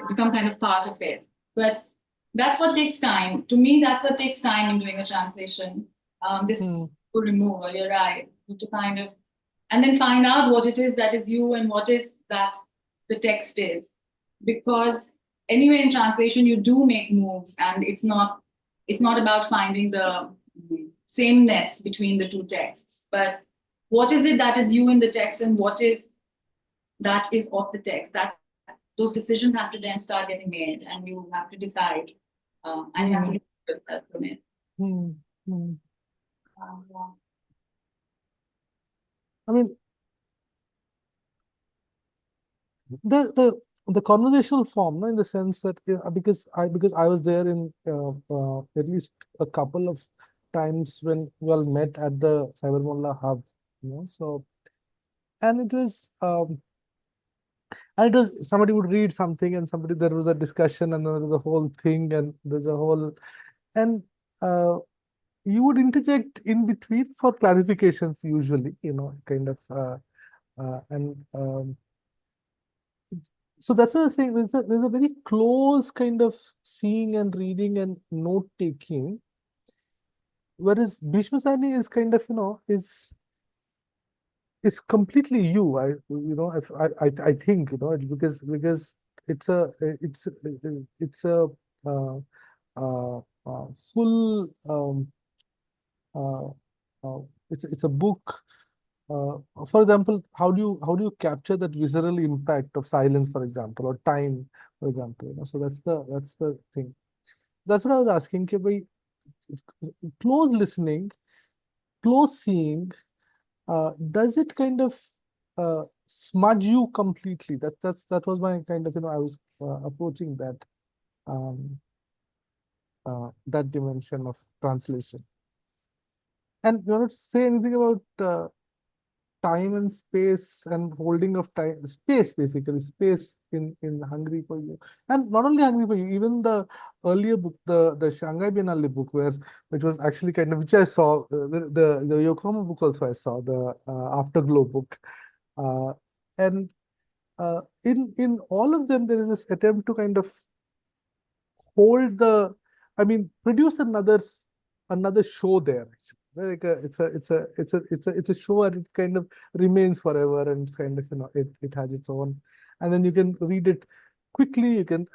become kind of part of it. But that's what takes time. To me, that's what takes time in doing a translation. This removal, you're right. You have to kind of, and then find out what it is that is you and what is that the text is. Because anyway, in translation, you do make moves, and it's not about finding the sameness between the two texts, but what is it that is you in the text and what is that is of the text. That those decisions have to then start getting made, and you have to decide, and you have to remove yourself from it. I mean, the conversational form, no, in the sense that because I was there in at least a couple of times when we all met at the Sabamola Hub, so, and it was somebody would read something and there was a discussion and there was a whole thing and there's a whole, and you would interject in between for clarifications usually, kind of, and So that's what I was saying. There's a very close kind of seeing and reading and note taking, whereas Bhishma Sani is kind of, is completely you. I think, because it's a uh, full uh, uh, it's a book. For example, how do you capture that visceral impact of silence, for example, or time, for example? So that's the thing. That's what I was asking. Ki bhai, close listening, close seeing, does it kind of smudge you completely? That was my kind of, I was approaching um, that dimension of translation. And you want to say anything about time and space and holding of time, space, basically space in Hungary for you, and not only Hungary for you, even the earlier book, the Shanghai Biennale book, which was actually kind of, which I saw, the Yokohama book also I saw, the Afterglow book, uh, and in all of them there is this attempt to kind of hold the, I mean, produce another show there. Actually. It's a show, and it kind of remains forever, and it's kind of, it has its own, and then you can read it quickly. You can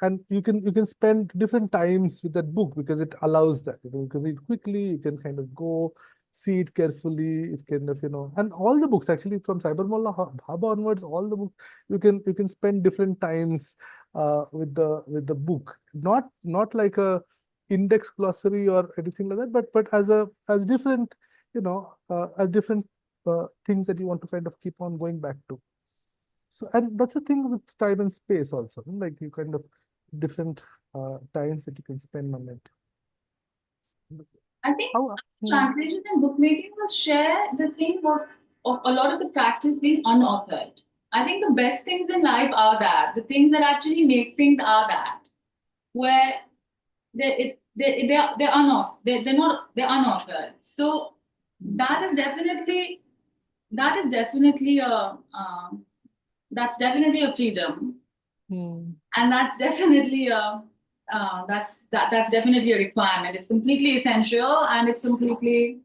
spend different times with that book because it allows that. You can read quickly. You can kind of go see it carefully. It kind of, and all the books actually from Cybermullah Hub onwards, all the books you can spend different times with the book, not like a index glossary or anything like that, but as different, as different things that you want to kind of keep on going back to. So, and that's a thing with time and space also, like you kind of different times that you can spend on it. I think How? translation and bookmaking will share the thing of a lot of the practice being unauthored. I think the best things in life are that. The things that actually make things are that. Where they're unauthored. So that is definitely that's definitely a freedom. And that's definitely that's definitely a requirement. It's completely essential, and it's completely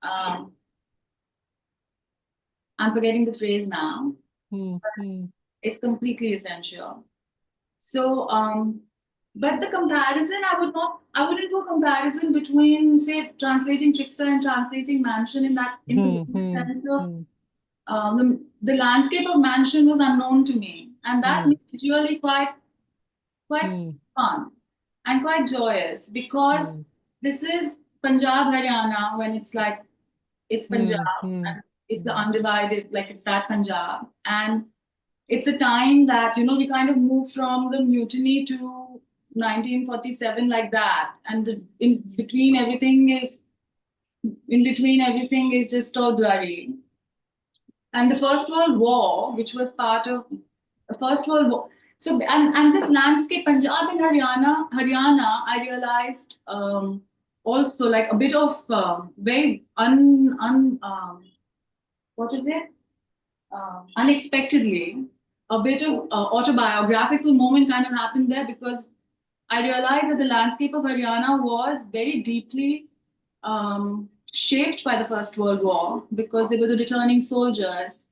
I'm forgetting the phrase now. It's completely essential. So but the comparison, I wouldn't do a comparison between, say, translating Trickster and translating Mansion in the sense of the landscape of Mansion was unknown to me, and that made it really quite fun and quite joyous, because this is Punjab, Haryana, when it's like, it's Punjab, and it's the undivided, like it's that Punjab. And it's a time that, we kind of moved from the mutiny to 1947 like that. And in between everything is just all blurry. And the First World War, which was part of the First World War. So, and this landscape, Punjab and Haryana, I realized also like a bit of very what is it? Unexpectedly, a bit of autobiographical moment kind of happened there, because I realized that the landscape of Haryana was very deeply shaped by the First World War, because they were the returning soldiers,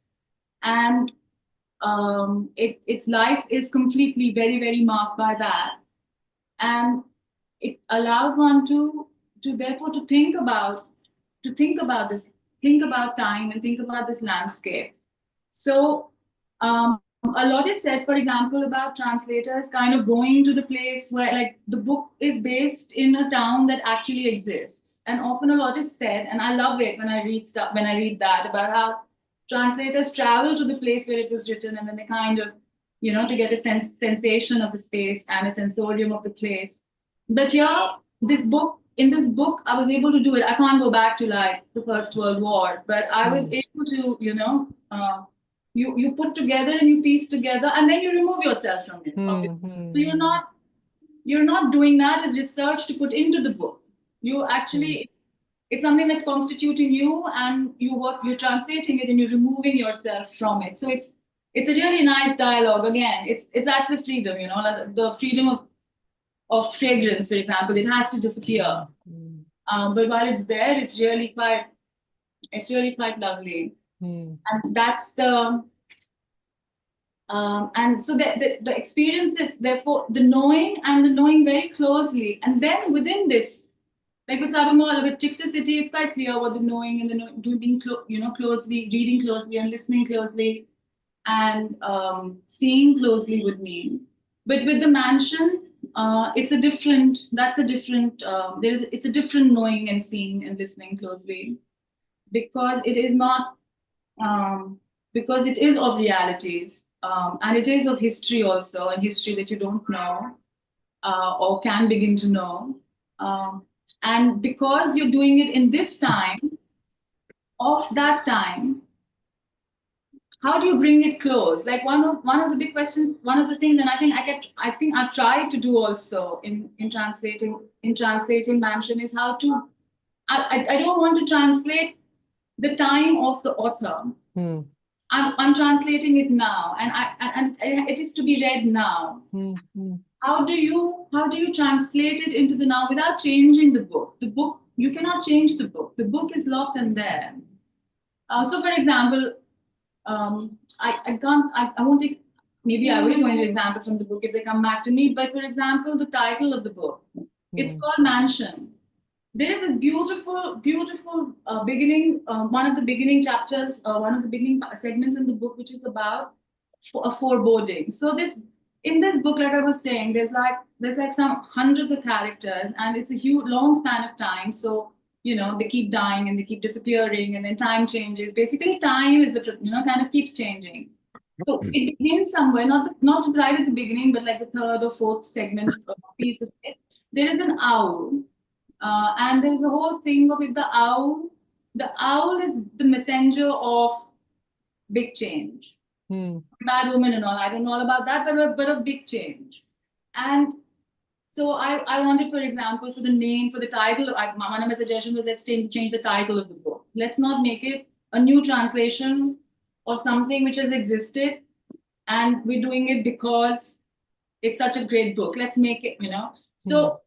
and its life is completely very, very marked by that, and it allowed one to therefore to think about this, think about time, and think about this landscape. So a lot is said, for example, about translators kind of going to the place where, like, the book is based in a town that actually exists. And often a lot is said, and I love it when I read that, about how translators travel to the place where it was written, and then they kind of, to get a sensation of the space and a sensorium of the place. But yeah, in this book, I was able to do it. I can't go back to like the First World War, but I was able to, you put together and you piece together, and then you remove yourself from it. So you're not doing that as research to put into the book. You actually, it's something that's constituting you, and you're translating it, and you're removing yourself from it. So it's a really nice dialogue. Again, it's that's the freedom, you know, like the freedom of fragrance, for example. It has to disappear. But while it's there, it's really quite lovely. And that's the and so the experience is therefore the knowing very closely, and then within this, like with Sabamol, with Trickster City, it's quite clear what the knowing and the doing, closely, reading closely, and listening closely, and seeing closely would mean. But with the mansion, it's a different. That's a different. It's a different knowing and seeing and listening closely, because it is not. Because it is of realities, and it is of history also, and history that you don't know or can begin to know. And because you're doing it in this time, of that time, how do you bring it close? Like one of the big questions, one of the things, and I think I've tried to do also in translating Mansion is how to. I don't want to translate the time of the author. I'm translating it now, and it is to be read now. How do you translate it into the now without changing the book? The book, you cannot change the book. The book is locked in there. So, for example, I can't. I won't take. Maybe I will go into examples from the book if they come back to me. But for example, the title of the book, it's called Mansion. There is this beautiful beginning, one of the beginning chapters, one of the beginning segments in the book, which is about a foreboding. So in this book, like I was saying, there's like some hundreds of characters, and it's a huge, long span of time. So, you know, they keep dying and they keep disappearing, and then time changes. Basically, time is kind of keeps changing. So it begins somewhere, not right at the beginning, but like the third or fourth segment piece of it. There is an owl. And there's a whole thing of it. The owl is the messenger of big change. Bad woman and all. I don't know all about that, but a big change. And so I wanted, for example, for the name, for the title, one of my suggestions was let's change the title of the book. Let's not make it a new translation or something which has existed, and we're doing it because it's such a great book. Let's make it, So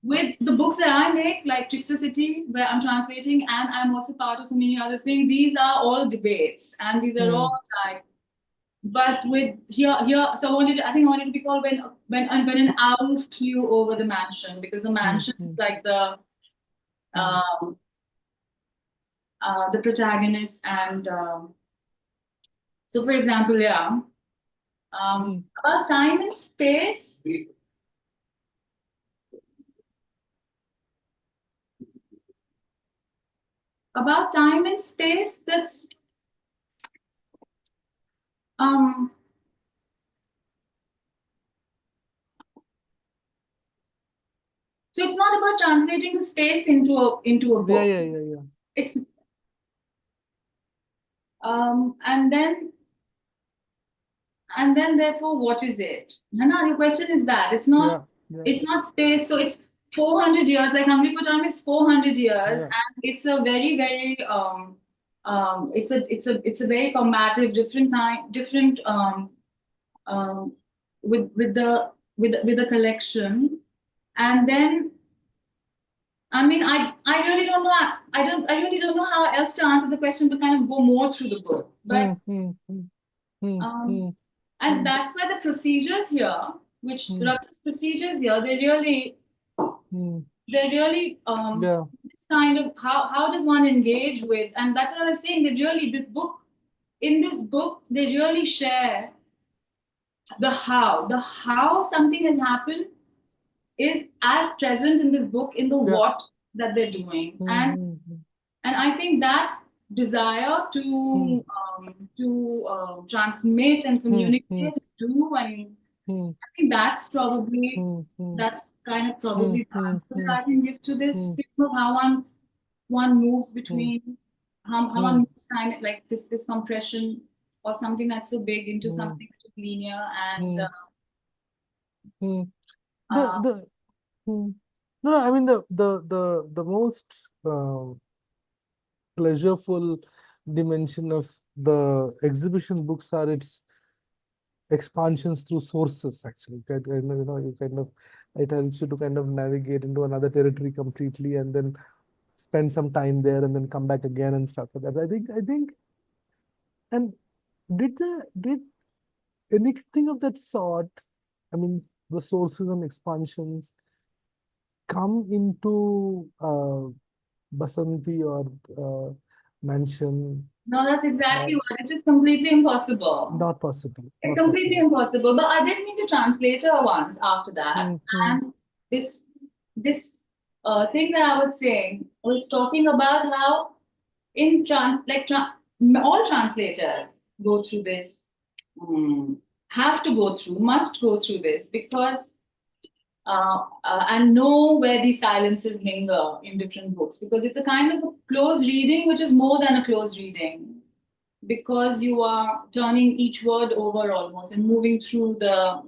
with the books that I make, like Trickster City, where I'm translating, and I'm also part of so many other things, these are all debates, and these are all like. But with here, so I wanted to be called when an owl flew over the mansion, because the mansion is like the protagonist, and so for example, about time and space. About time and space, that's so it's not about translating the space into a book. Yeah. It's and then therefore what is it? Hana, your question is that it's not it's not space, so it's 400 years, like Hungry for Time is 400 years, and it's a very, very it's a very combative, different with the collection. And then I mean I really don't know I really don't know how else to answer the question, to kind of go more through the book. But and that's why the procedures here, which Rux's procedures here, they're really this kind of how does one engage with, and that's what I was saying, that really in this book they really share the how something has happened is as present in this book in the what that they're doing. And I think that desire to transmit and communicate, I think that's probably that's kind of probably the answer that I can give to this thing of how one moves between how one moves time, like this compression or something that's so big into something which is linear, and No, I mean the most pleasureful dimension of the exhibition books are its expansions through sources actually. It helps you to kind of navigate into another territory completely and then spend some time there and then come back again and stuff like that. I think, and did anything of that sort, I mean, the sources and expansions come into Basanti or Mansion? No, that's exactly what. It is completely impossible. Not possible. It's Not completely possible. impossible. But I did meet a translator once after that, and this thing that I was saying was talking about how in all translators go through this, have to go through, must go through this because and know where these silences linger in different books, because it's a kind of a close reading, which is more than a close reading, because you are turning each word over almost and moving through the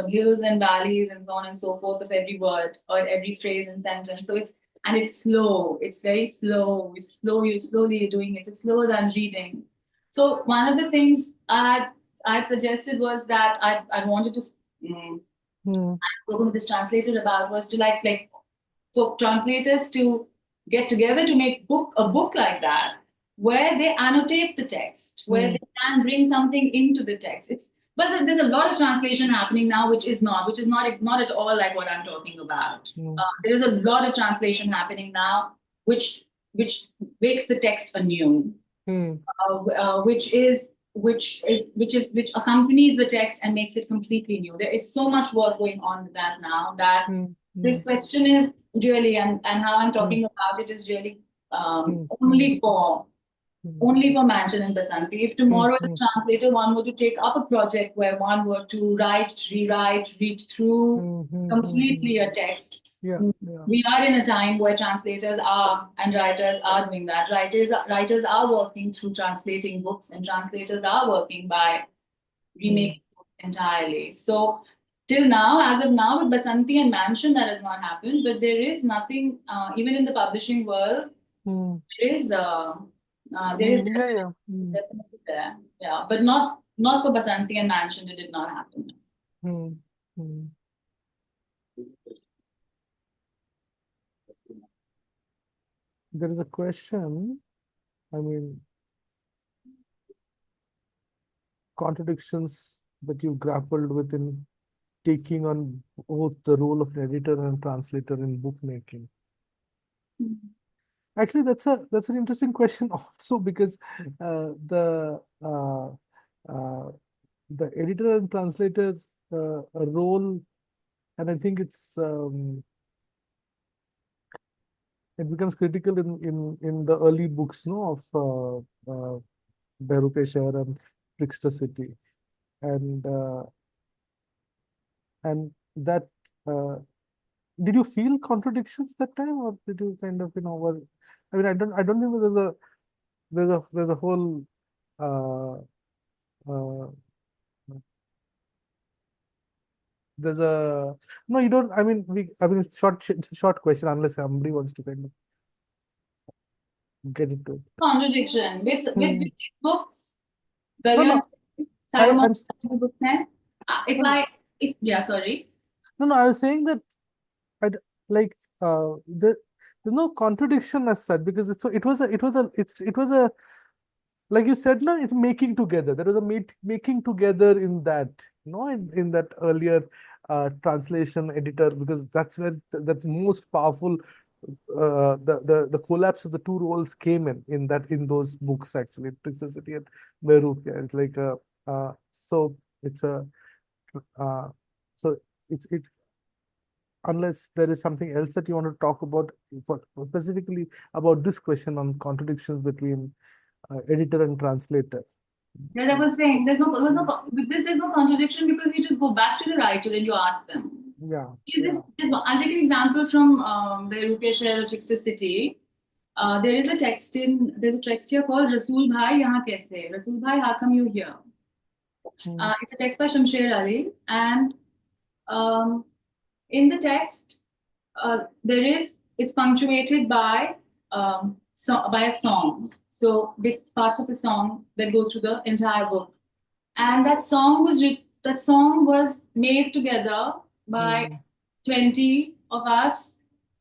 hills and valleys and so on and so forth of every word or every phrase and sentence. So it's slow. It's very slow. You're slowly doing it. It's slower than reading. So one of the things I suggested was that I wanted to I've spoken with this translator about was to like for translators to get together to make a book like that, where they annotate the text, where they can bring something into the text. But there's a lot of translation happening now, which is not at all like what I'm talking about. There is a lot of translation happening now, which makes the text anew, which accompanies the text and makes it completely new. There is so much work going on with that now that this question is really, and how I'm talking about it is really only for Mansion and Basanti. If tomorrow as a translator one were to take up a project where one were to write, rewrite, read through completely a text, we are in a time where translators and writers are doing that. Writers are working through translating books, and translators are working by remaking books entirely. So till now, as of now, with Basanti and Mansion, that has not happened. But there is nothing, even in the publishing world, there is definitely there. Yeah, but not for Basanti and Mansion. It did not happen. There is a question, I mean, contradictions that you grappled with in taking on both the role of editor and translator in bookmaking. Actually, that's an interesting question also, because the editor and translator role, and I think it becomes critical in the early books, no, of Behru and Trickster City, and that did you feel contradictions that time, or did you kind of, I mean, I don't think there's a whole there's a no, you don't. I mean, it's a short question, unless somebody wants to kind of get into it. Contradiction with these books. No, Sorry. No, I was saying that there's no contradiction as such, because it was a like you said, no, it's making together. There was a making together in that, in that earlier translation editor, because that's where that's most powerful. The collapse of the two roles came in those books, actually, Trickster City and Behru. Yeah, it's like so it's a so it's unless there is something else that you want to talk about specifically about this question on contradictions between editor and translator. As I was saying, there's no contradiction, because you just go back to the writer and you ask them. I'll take an example from Behru or Trickster City. There's a text here called Rasool Bhai Yahan Kaise? Rasool Bhai, how come you're here? It's a text by Shamsher Ali, and in the text, it's punctuated by a song. So big parts of the song that go through the entire book. And that song was made together by 20 of us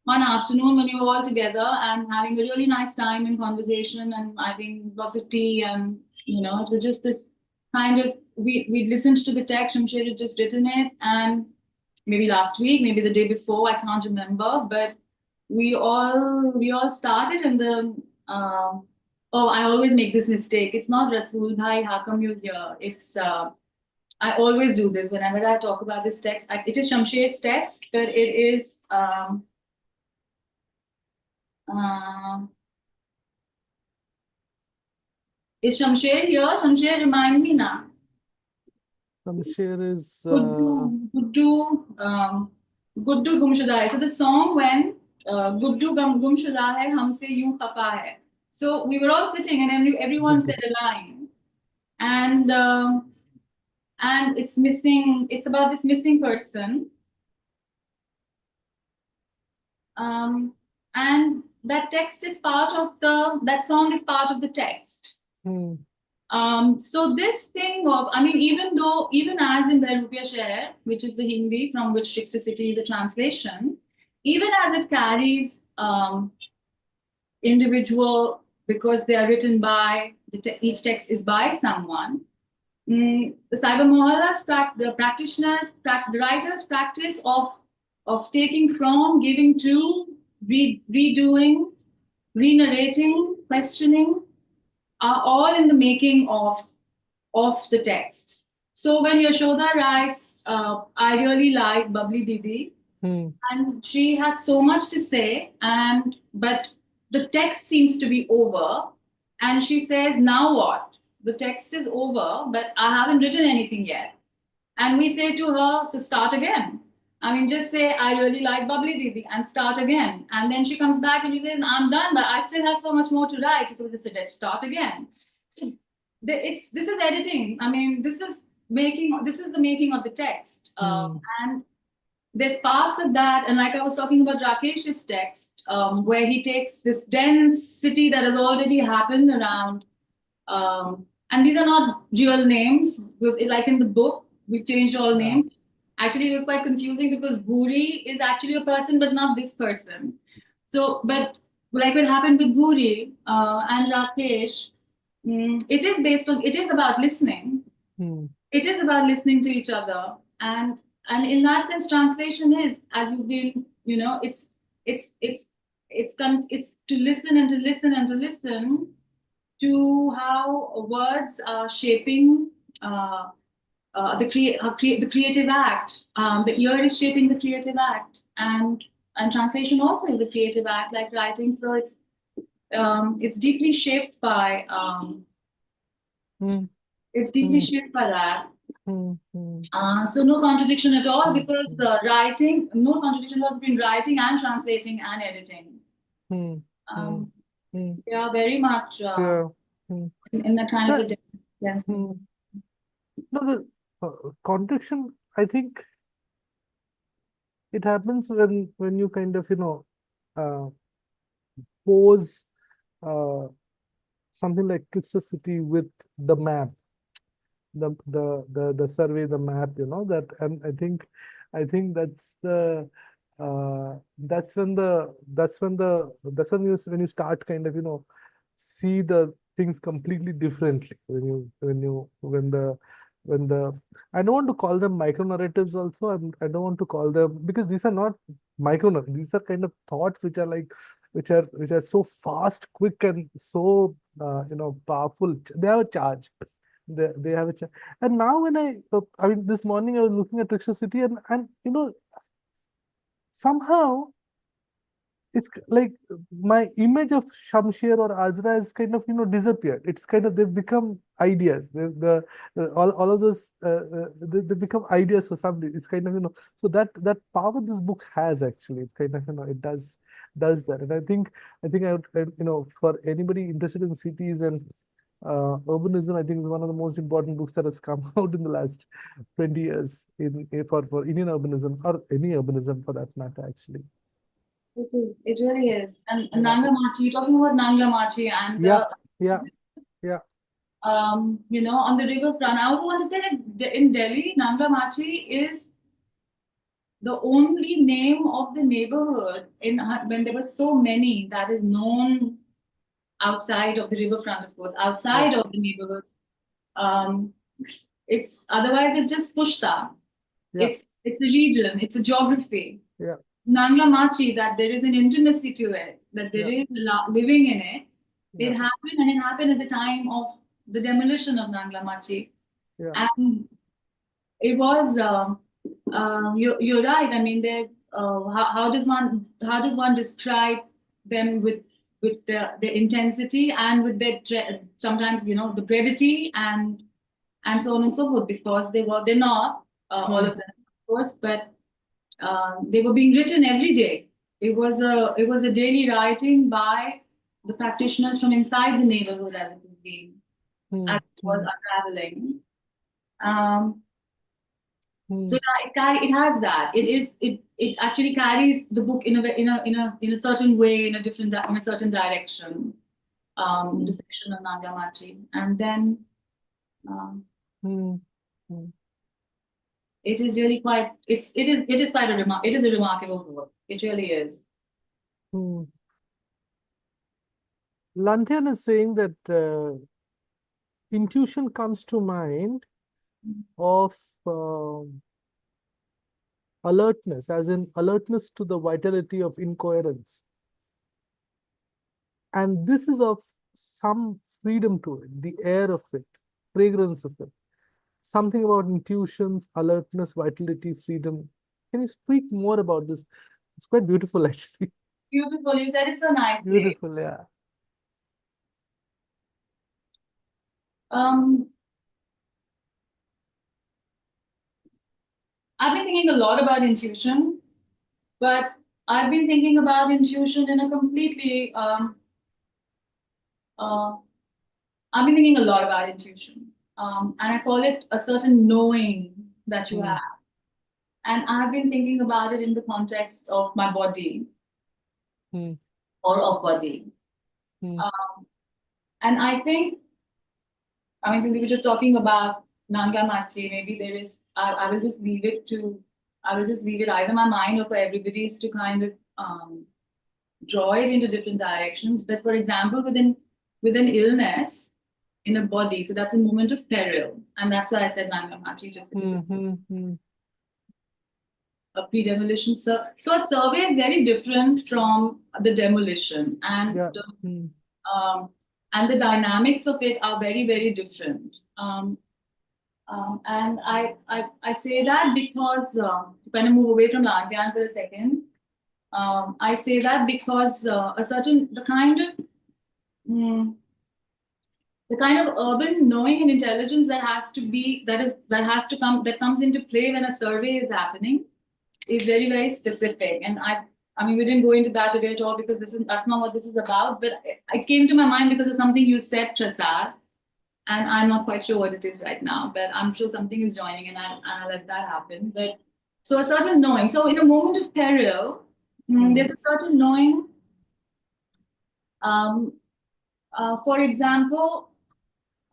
one afternoon when we were all together and having a really nice time in conversation and having lots of tea. And it was just this kind of, we listened to the text. Shamsher had just written it, and maybe last week, maybe the day before, I can't remember, but we all started in the oh, I always make this mistake. It's not Rasool Bhai, how come you're here? It's I always do this whenever I talk about this text. It is Shamsher's text, but it is is Shamsher here? Shamsher, remind me now. Shamsher is Guddu Gumshuda hai. So the song when Guddu Gumshuda hai, humse yun khafa hai. So we were all sitting and everyone said a line, and it's missing. It's about this missing person, and that text is part of that song is part of the text. So this thing of, I mean, even as in the Rupiah Sheher, which is the Hindi from which Trickster City is the translation, even as it carries individual, because they are written by, each text is by someone, the Cyber Mohalla's, the practitioners, the writers' practice of taking from, giving to, redoing, re-narrating, questioning, are all in the making of the texts. So when Yashoda writes, I really like Bubbly Didi, and she has so much to say, but the text seems to be over, and she says, now what? The text is over, but I haven't written anything yet. And we say to her, so start again. I mean, just say, I really like Bubbly Didi, and start again. And then she comes back and she says, I'm done, but I still have so much more to write. So we said, let's start again. So this is editing. I mean, this is the making of the text. And there's parts of that, and like I was talking about Rakesh's text, where he takes this dense city that has already happened around, and these are not real names, because like in the book, we've changed all names. Actually, it was quite confusing because Bhuri is actually a person, but not this person. So, but like what happened with Bhuri and Rakesh, it is about listening. It is about listening to each other. And in that sense, translation is, as you've been, it's to listen and to listen and to listen to how words are shaping the creative act. The ear is shaping the creative act, and translation also is a creative act, like writing. So it's deeply shaped by that. So no contradiction at all, because writing, no contradiction between writing and translating and editing. Yeah, very much in that kind of a depth. No, the contradiction, I think it happens when you kind of, pose something like Trickster City with the map, the survey, the map, that, and I think that's the when you start kind of, see the things completely differently, when the I don't want to call them micro narratives also. I don't want to call them, because these are not micro narratives. These are kind of thoughts which are like, which are so fast, quick, and so powerful. They have a charge. They have a charge. And now when I mean, this morning I was looking at Trickster City, and somehow it's like my image of Shamsher or Azra is kind of disappeared. It's kind of, they've become ideas. All of those they become ideas for somebody. It's kind of so that power this book has, actually. It's kind of it does that. And I think I would, for anybody interested in cities and urbanism, I think is one of the most important books that has come out in the last 20 years for Indian urbanism, or any urbanism for that matter, actually. It is. It really is. And Nanga Machi, you're talking about Nanga Machi and yeah. on the riverfront. I also want to say that in Delhi, Nanga Machi is the only name of the neighborhood when there were so many that is known outside of the riverfront, of course, outside of the neighborhoods. It's otherwise it's just Pushta. Yeah. It's a region, it's a geography. Yeah. Nangla Machi, that there is an intimacy to it, that there is living in it. It happened, and it happened at the time of the demolition of Nangla Machi. Yeah. And it was you're right. I mean, how does one describe them with the intensity and with their sometimes the brevity and so on and so forth, because they're not all of them, of course, but they were being written every day. It was a daily writing by the practitioners from inside the neighborhood as it was unraveling. So it has that. It actually carries the book in a certain way, in a certain direction. The section of Nagamachi, and then it is really quite. It is quite a remarkable book. It really is. Lantian is saying that intuition comes to mind of alertness, as in alertness to the vitality of incoherence. And this is of some freedom to it, the air of it, fragrance of it. Something about intuitions, alertness, vitality, freedom. Can you speak more about this? It's quite beautiful, actually. Beautiful. You said it so nicely. Beautiful, yeah. I've been thinking a lot about intuition, but I've been thinking about intuition in a completely. I've been thinking a lot about intuition, and I call it a certain knowing that you have. And I've been thinking about it in the context of my body or of body. And I think, since we were just talking about Nanga Machi, maybe there is, I will just leave it either my mind or for everybody's to kind of draw it into different directions. But for example, with an illness in a body, so that's a moment of peril. And that's why I said Nanga Machi, just a pre-demolition. So a survey is very different from the demolition, and and the dynamics of it are very, very different. And I say that because to kind of move away from Lagyan for a second, I say that because the kind of urban knowing and intelligence that comes into play when a survey is happening is very, very specific. And we didn't go into that today at all because that's not what this is about. But it came to my mind because of something you said, Prasad, and I'm not quite sure what it is right now. But I'm sure something is joining, and I'll let that happen. But so a certain knowing. So in a moment of peril, there's a certain knowing. For example,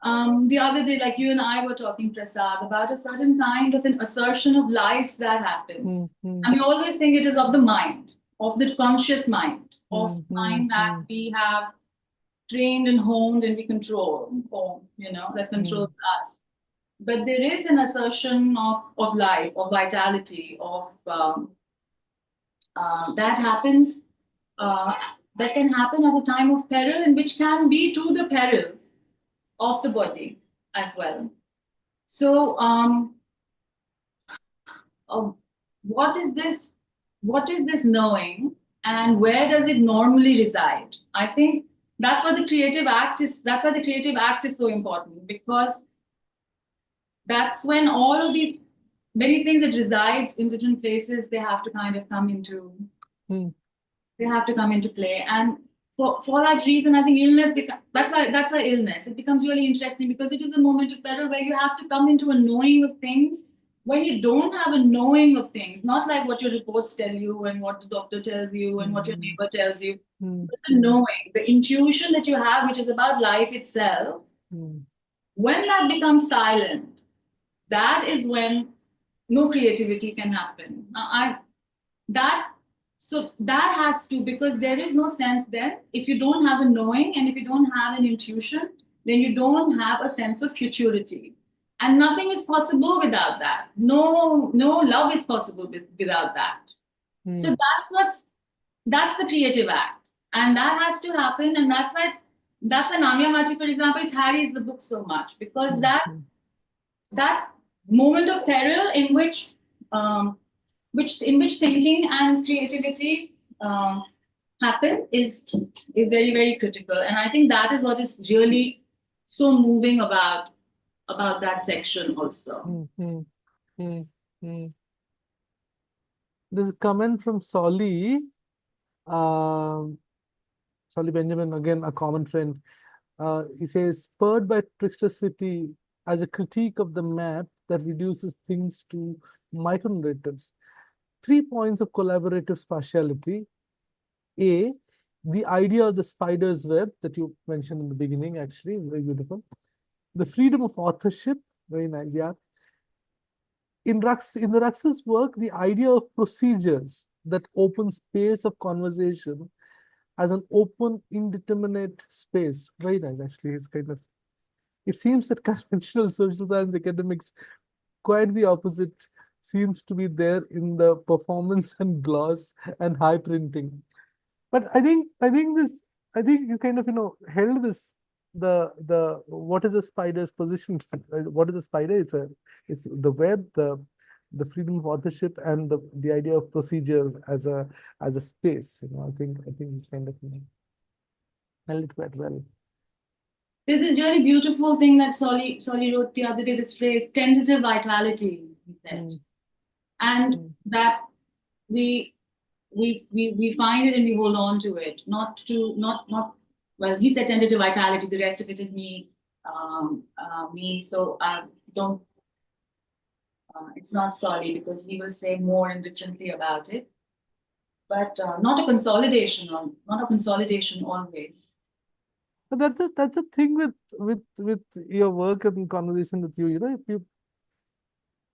the other day, like you and I were talking, Prasad, about a certain kind of an assertion of life that happens. And we always think it is of the mind, of the conscious mind, of mind that we have trained and honed and we control, or, that controls us. But there is an assertion of life, of vitality, of that happens, that can happen at a time of peril, and which can be to the peril of the body as well. So, what is this knowing, and where does it normally reside? I think that's why the creative act is so important, because that's when all of these many things that reside in different places, they have to kind of come into play. And for that reason, I think illness, that's why illness, it becomes really interesting, because it is a moment of peril where you have to come into a knowing of things where you don't have a knowing of things, not like what your reports tell you and what the doctor tells you and what your neighbor tells you, but the knowing, the intuition that you have, which is about life itself, when that becomes silent, that is when no creativity can happen. That has to, because there is no sense there. If you don't have a knowing and if you don't have an intuition, then you don't have a sense of futurity. And nothing is possible without that. No love is possible without that. So that's the creative act. And that has to happen. And that's why Namya Machi, for example, carries the book so much, because that moment of peril in which thinking and creativity happen is very, very critical. And I think that is what is really so moving about that section also. There's a comment from Solly. Solly Benjamin, again, a common friend. He says, spurred by Trickster City as a critique of the map that reduces things to micro-narratives. 3 points of collaborative spatiality. A, the idea of the spider's web that you mentioned in the beginning, actually, very beautiful. The freedom of authorship, very nice, yeah. In the Raks's work, the idea of procedures that open space of conversation as an open, indeterminate space. Very nice, actually. It's kind of, it seems that conventional social science academics, quite the opposite, seems to be there in the performance and gloss and high printing. But I think it's kind of, held this, what is a spider's position? What is a spider? It's the web, the freedom of authorship, and the idea of procedure as a space. I think it's kind of held it quite well. There's this really beautiful thing that Solly wrote the other day, this phrase, tentative vitality, he said. And that we find it and we hold on to it. Well, he said tentative vitality, the rest of it is me. So don't, it's not Solly, because he will say more and differently about it. But not a consolidation always. But that's a thing with your work and conversation with you. If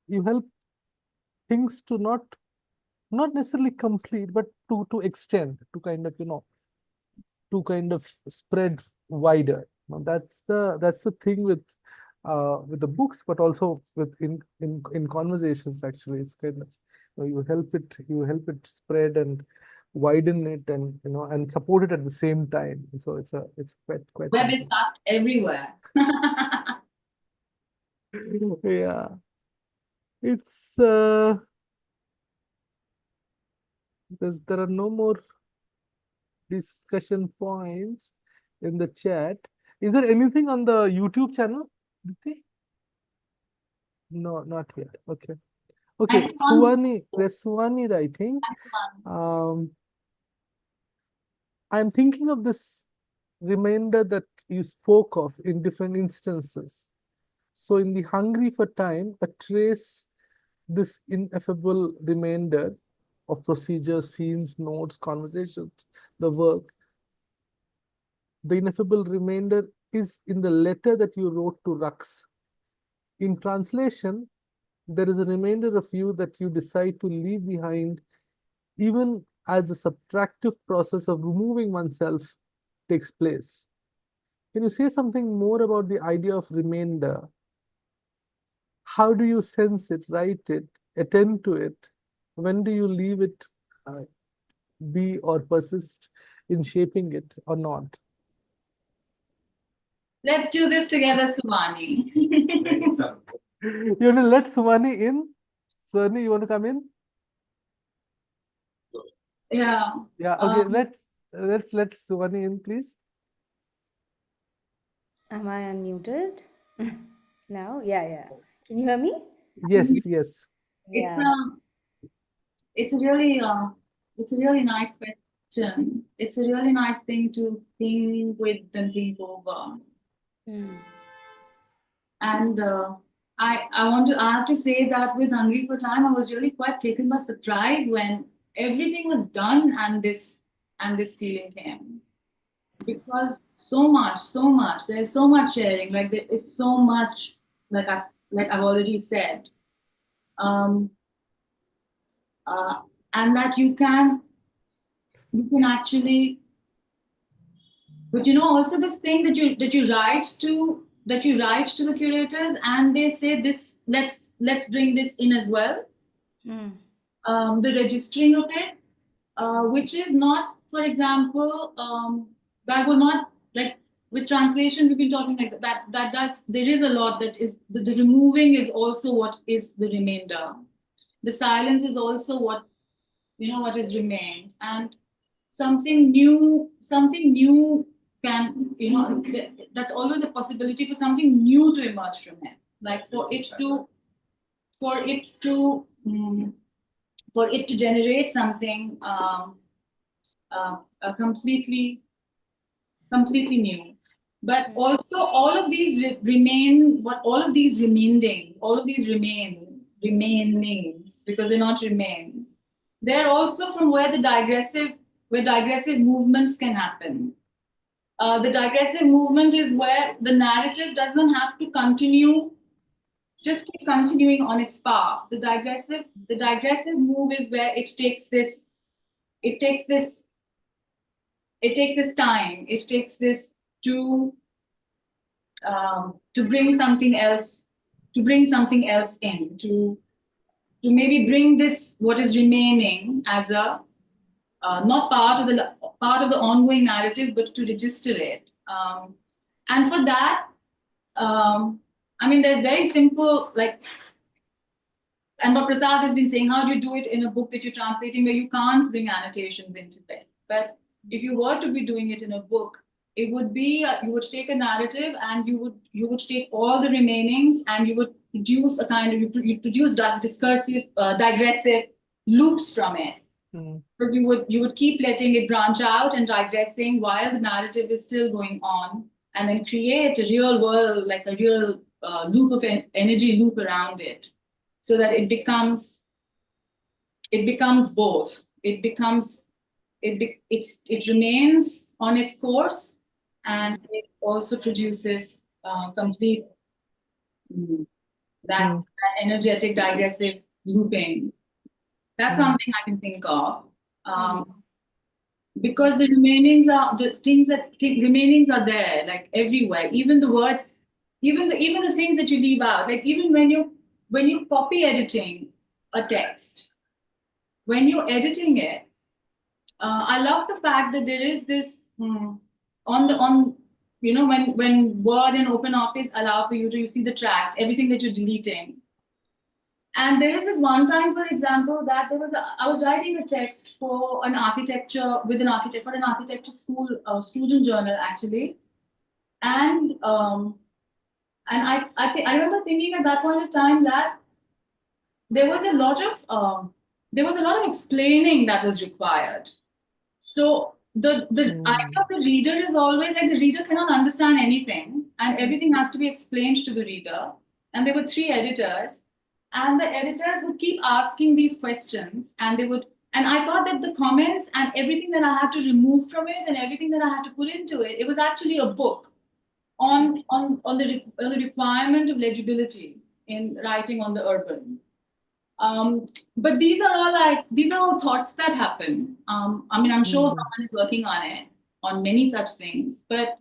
you help things to not necessarily complete, but to extend, to kind of spread wider. That's the thing with the books, but also in conversations. Actually, it's kind of, you help it spread and widen it, and and support it at the same time. And so it's quite web is fast everywhere. Yeah, it's there are no more discussion points in the chat. Is there anything on the YouTube channel, Diti? No, not yet. Okay. Suwani, there's Suwani writing. I'm thinking of this reminder that you spoke of in different instances. So in the hungry for time, trace this ineffable remainder of procedures, scenes, notes, conversations, the work. The ineffable remainder is in the letter that you wrote to Raks. In translation, there is a remainder of you that you decide to leave behind, even as the subtractive process of removing oneself takes place. Can you say something more about the idea of remainder? How do you sense it, write it, attend to it? When do you leave it be or persist in shaping it or not? Let's do this together, Sumani. You want to let Sumani in? Sumani, you want to come in? Yeah. Yeah. Okay. Let's let Sumani in, please. Am I unmuted? Now? Yeah. Can you hear me? Yes. It's a really nice question. It's a really nice thing to think with and think over. And I have to say that with Hungry for Time, I was really quite taken by surprise when everything was done and this feeling came. Because so much, so much. There's so much sharing. Like there is so much, like I've already said. Um, uh, and that you can actually, but also this thing that you write to the curators, and they say this, let's bring this in as well. Mm. The registering of it, which is not, for example, that will not, like with translation we've been talking like that does, there is a lot that is the removing is also what is the remainder. The silence is also what is remained, and something new can, that's always a possibility for something new to emerge from it, like for it to for it to generate something completely new. But also all of these remain, what all of these remainings, because they're not remain, they're also from where digressive movements can happen. The digressive movement is where the narrative doesn't have to just keep continuing on its path. The digressive move is where it takes this time, it takes this to bring something else, in, to maybe bring this what is remaining as a not part of the ongoing narrative, but to register it. And for that, there's very simple, like, and what Prasad has been saying, how do you do it in a book that you're translating where you can't bring annotations into it? But if you were to be doing it in a book, it would be you would take a narrative and you would take all the remainings and you would produce a kind of you produce discursive, digressive loops from it. Because you would keep letting it branch out and digressing while the narrative is still going on, and then create a real world, like a real loop of energy loop around it, so that it becomes both. It remains on its course, and it also produces complete that energetic digressive looping. That's something I can think of. Because the remainings are the things remainings are there, like everywhere. Even the words, even the things that you leave out, like even when you copy editing a text, when you're editing it, I love the fact that there is this on when Word and OpenOffice allow for you to see the tracks, everything that you're deleting. And there is this one time, for example, that I was writing a text for an architecture school student journal, actually, and I remember thinking at that point of time that there was a lot of explaining that was required. So the idea of the reader is always like the reader cannot understand anything, and everything has to be explained to the reader. And there were 3 editors, and the editors would keep asking these questions, and I thought that the comments and everything that I had to remove from it and everything that I had to put into it, it was actually a book on the requirement of legibility in writing on the urban. But these are all thoughts that happen. I'm sure someone is working on it, on many such things, but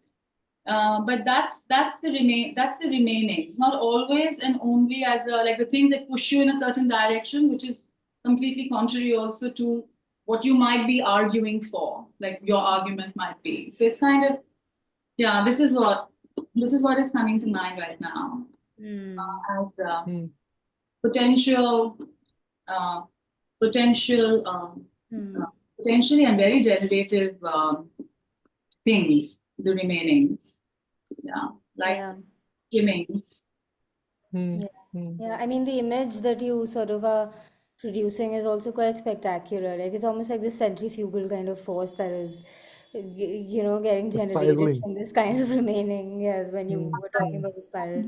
that's the remaining. It's not always and only as like the things that push you in a certain direction, which is completely contrary also to what you might be arguing for, like your argument might be. So it's kind of, yeah, this is what is coming to mind right now as potential potentially and very generative things, the remainings. Yeah, like trimmings. Yeah, I mean, the image that you sort of are producing is also quite spectacular. Like, it's almost like this centrifugal kind of force that is, getting generated Spiraling. from this kind of remaining. Yeah, when you were talking about the spiral.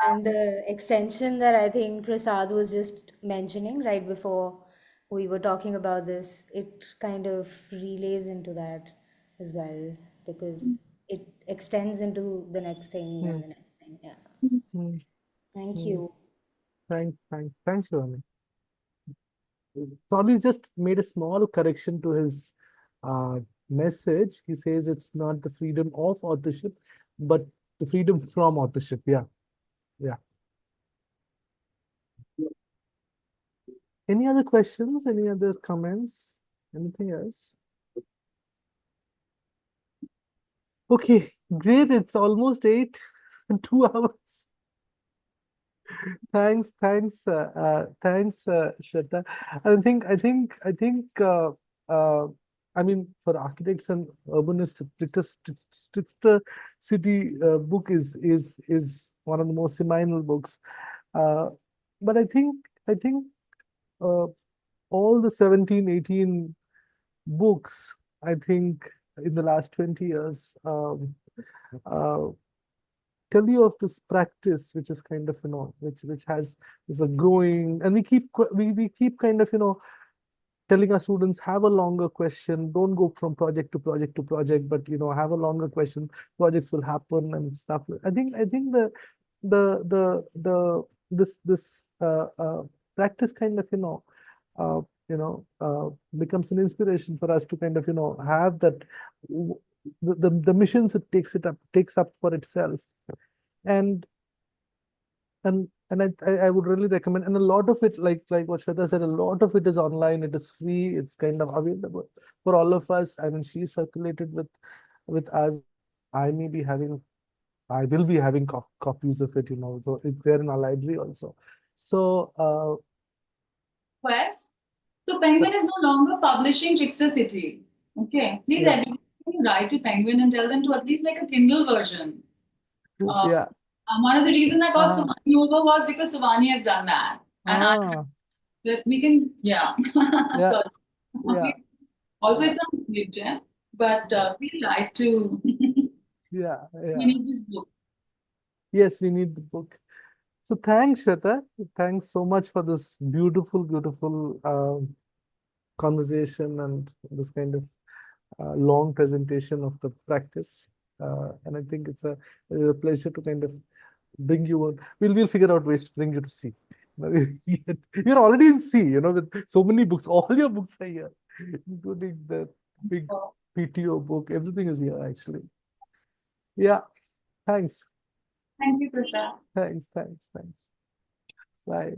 And the extension that I think Prasad was just mentioning right before we were talking about this, it kind of relays into that as well, because it extends into the next thing and the next thing. Yeah. Mm, Thank mm. you. Thanks, Shivani. Sonal just made a small correction to his uh, message. He says it's not the freedom of authorship, but the freedom from authorship. Yeah, yeah. Any other questions? Any other comments? Anything else? Okay, great. It's almost 8, 2 hours. Thanks, Shveta. Uh, I mean, for architects and urbanists, stricter city book is one of the most seminal books. Uh, but I think all the 17, 18 books, I think in the last 20 years, uh, tell you of this practice, which is kind of, which has is a growing, and we keep kind of, telling our students, have a longer question, don't go from project to project to project, but have a longer question, projects will happen and stuff. I think the this practice kind of, uh, becomes an inspiration for us to kind of, have that the missions it takes up for itself. And I would really recommend, and a lot of it, like what Shveta said, a lot of it is online, it is free, it's kind of available for all of us. I mean, she circulated with us. I may be having, I will be having copies of it, so it's there in our library also. So Quest. So Penguin is no longer publishing Trickster City. Okay. Please yeah, educate write to Penguin and tell them to at least make a Kindle version. yeah. One of the reasons I got Ah, Suvani over was because Suvani has done that. And ah, we can, yeah. yeah, So, yeah, also, yeah, it's a gem, but we like to, we yeah, yeah. need this book. Yes, we need the book. So thanks, Shweta. Thanks so much for this beautiful conversation and this kind of long presentation of the practice. And I think it's a pleasure to kind of bring you on. We'll figure out ways to bring you to C. You're already in C, with so many books. All your books are here, including the big PTO book. Everything is here, actually. Yeah, thanks. Thank you, Prasad. Thanks. Bye.